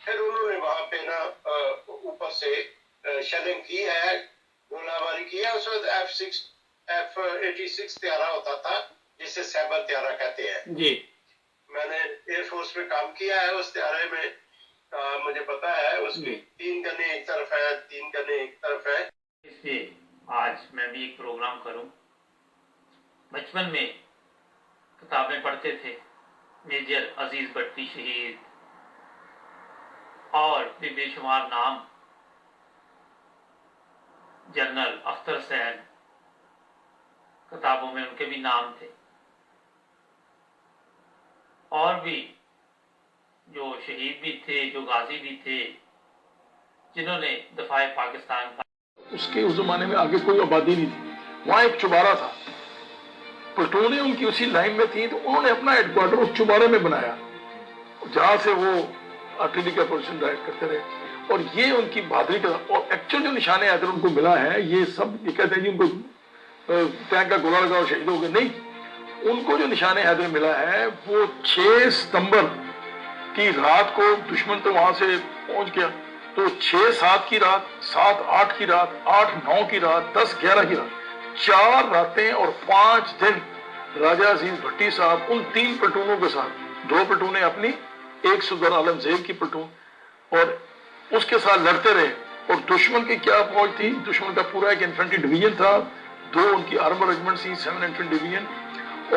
پھر انہوں نے وہاں پہ نا اوپر سے شیلنگ کی ہے، گولہ باری کی ہے۔ اس وقت F-86 طیارہ ہوتا تھا جسے سیبر طیارہ کہتے ہیں۔ جی میں نے ایئر فورس میں کام کیا ہے، اس طیارے میں مجھے پتا ہے اس کی 3 گنیں ایک طرف ہے، 3 گنیں ایک طرف ہے۔ اس لیے آج میں بھی ایک پروگرام کروں۔ بچپن میں کتابیں پڑھتے تھے، میجر عزیز بٹی شہید اور بھی بے شمار نام، جنرل اختر سین، کتابوں میں ان کے بھی نام تھے، اور بھی جو شہید بھی تھے، جو غازی بھی تھے، جنہوں نے دفاع پاکستان کا۔ اس زمانے میں آگے کوئی آبادی نہیں تھی، وہاں ایک چوبارہ تھا، پلٹونیں ان کی اسی لائن میں تھی، تو انہوں نے اپنا ہیڈ کوارٹر اس چوبارے میں بنایا، جہاں سے وہ آرٹلری کا پوزیشن ڈائریکٹ کرتے رہے۔ اور یہ ان کی بہادری کا، اور ایکچوئل جو نشان حیدر ان کو ملا ہے، یہ سب یہ کہتے ہیں جی ان کو ٹینک کا گولہ لگا اور شہید ہو گئے، نہیں، ان کو جو نشان حیدر ملا ہے وہ 6 ستمبر کی رات کو دشمن تو وہاں سے پہنچ گیا، تو 6-7 کی رات، 7-8 کی رات، 8-9 کی رات، 10-11 کی رات، 4 راتیں اور 5 دن راجہ عزیز بھٹی صاحب ان 3 پلٹونوں کے ساتھ، 2 پلٹونیں اپنی، ایک صدر عالم زیب کی پلٹون، اور اس کے ساتھ لڑتے رہے۔ اور دشمن کی کیا فوج تھی، دشمن کا پورا ایک انفینٹری ڈویژن تھا، 2 ان کی آرمر ریجمنٹ تھی، 7 انفینٹری ڈویژن،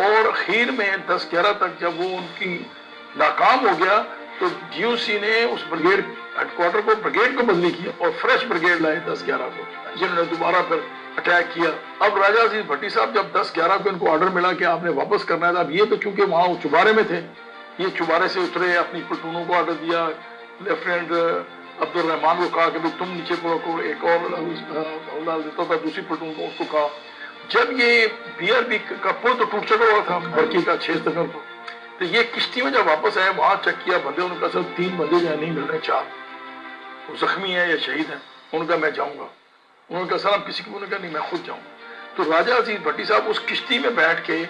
اور اخیر میں 10-11 تک جب وہ ان کی ناکام ہو گیا تو GOC نے اس بریگیڈ ہیڈ کوارٹر کو بریگیڈ کو بدلی کیا اور فریش بریگیڈ لائے 10-11 کو، جنہوں نے دوبارہ پھر اٹیک کیا۔ اب راجہ عزیز بھٹی صاحب جب 10-11 کو ان کو آرڈر ملا کہ آپ نے واپس کرنا ہے، اب یہ تو چونکہ وہاں چوبارے میں تھے، یہ چوبارے سے اترے، اپنی پلٹونوں کو آرڈر دیا، لیفٹیننٹ عبد الرحمان کو کہا کہ تم نیچے پڑھو، ایک اور دیتا تھا دوسری پلٹون کو، اس کو کہا۔ جب یہ BRB کا پل تو ٹوٹ چکا ہوا تھا برکی کا 6 ستمبر کو، تو یہ کشتی میں جب واپس آئے وہاں چیک کیا بندے، ان کا سر 3 بندے جو نہیں مل رہے، 4 وہ زخمی ہیں یا شہید ہیں۔ ان کا میں جاؤں گا، انہوں نے کہا سر ہم کسی کو، انہوں نے کہا نہیں میں خود جاؤں گا۔ تو راجہ عزیز بھٹی صاحب اس کشتی میں بیٹھ کے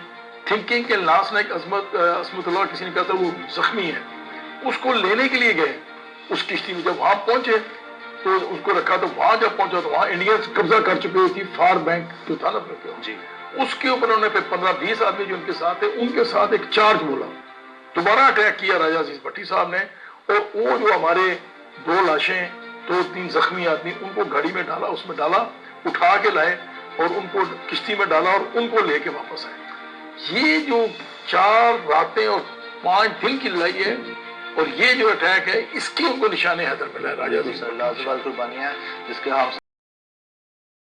تھنکنگ کے لاس نے عصمت اللہ کسی نے کہا تھا وہ زخمی ہے، اس کو لینے کے لیے گئے اس کشتی میں۔ جب وہاں پہنچے تو اس کو رکھا، تو وہاں جب پہنچا تو وہاں انڈینز قبضہ کر چکے ہوئی تھی فار بینک جو تھا نا جی، اس کے اوپر انہوں نے پھر 15-20 آدمی جو ان کے ساتھ تھے، ان کے ساتھ ایک چارج بولا، دوبارہ اٹیک کیا راجہ عزیز بھٹی صاحب نے، اور وہ جو ہمارے 2 لاشیں 2-3 زخمی آدمی ان کو گاڑی میں ڈالا، اس میں ڈالا، اٹھا کے لائے اور ان کو کشتی میں ڈالا اور ان کو لے کے واپس آئے۔ یہ جو 4 راتیں اور 5 دن کی لڑائی ہے اور یہ جو اٹیک ہے، اس کے ان کو نشان حیدر ملا ہے راجہ عزیز۔ اللہ قربانیاں جس کے ہم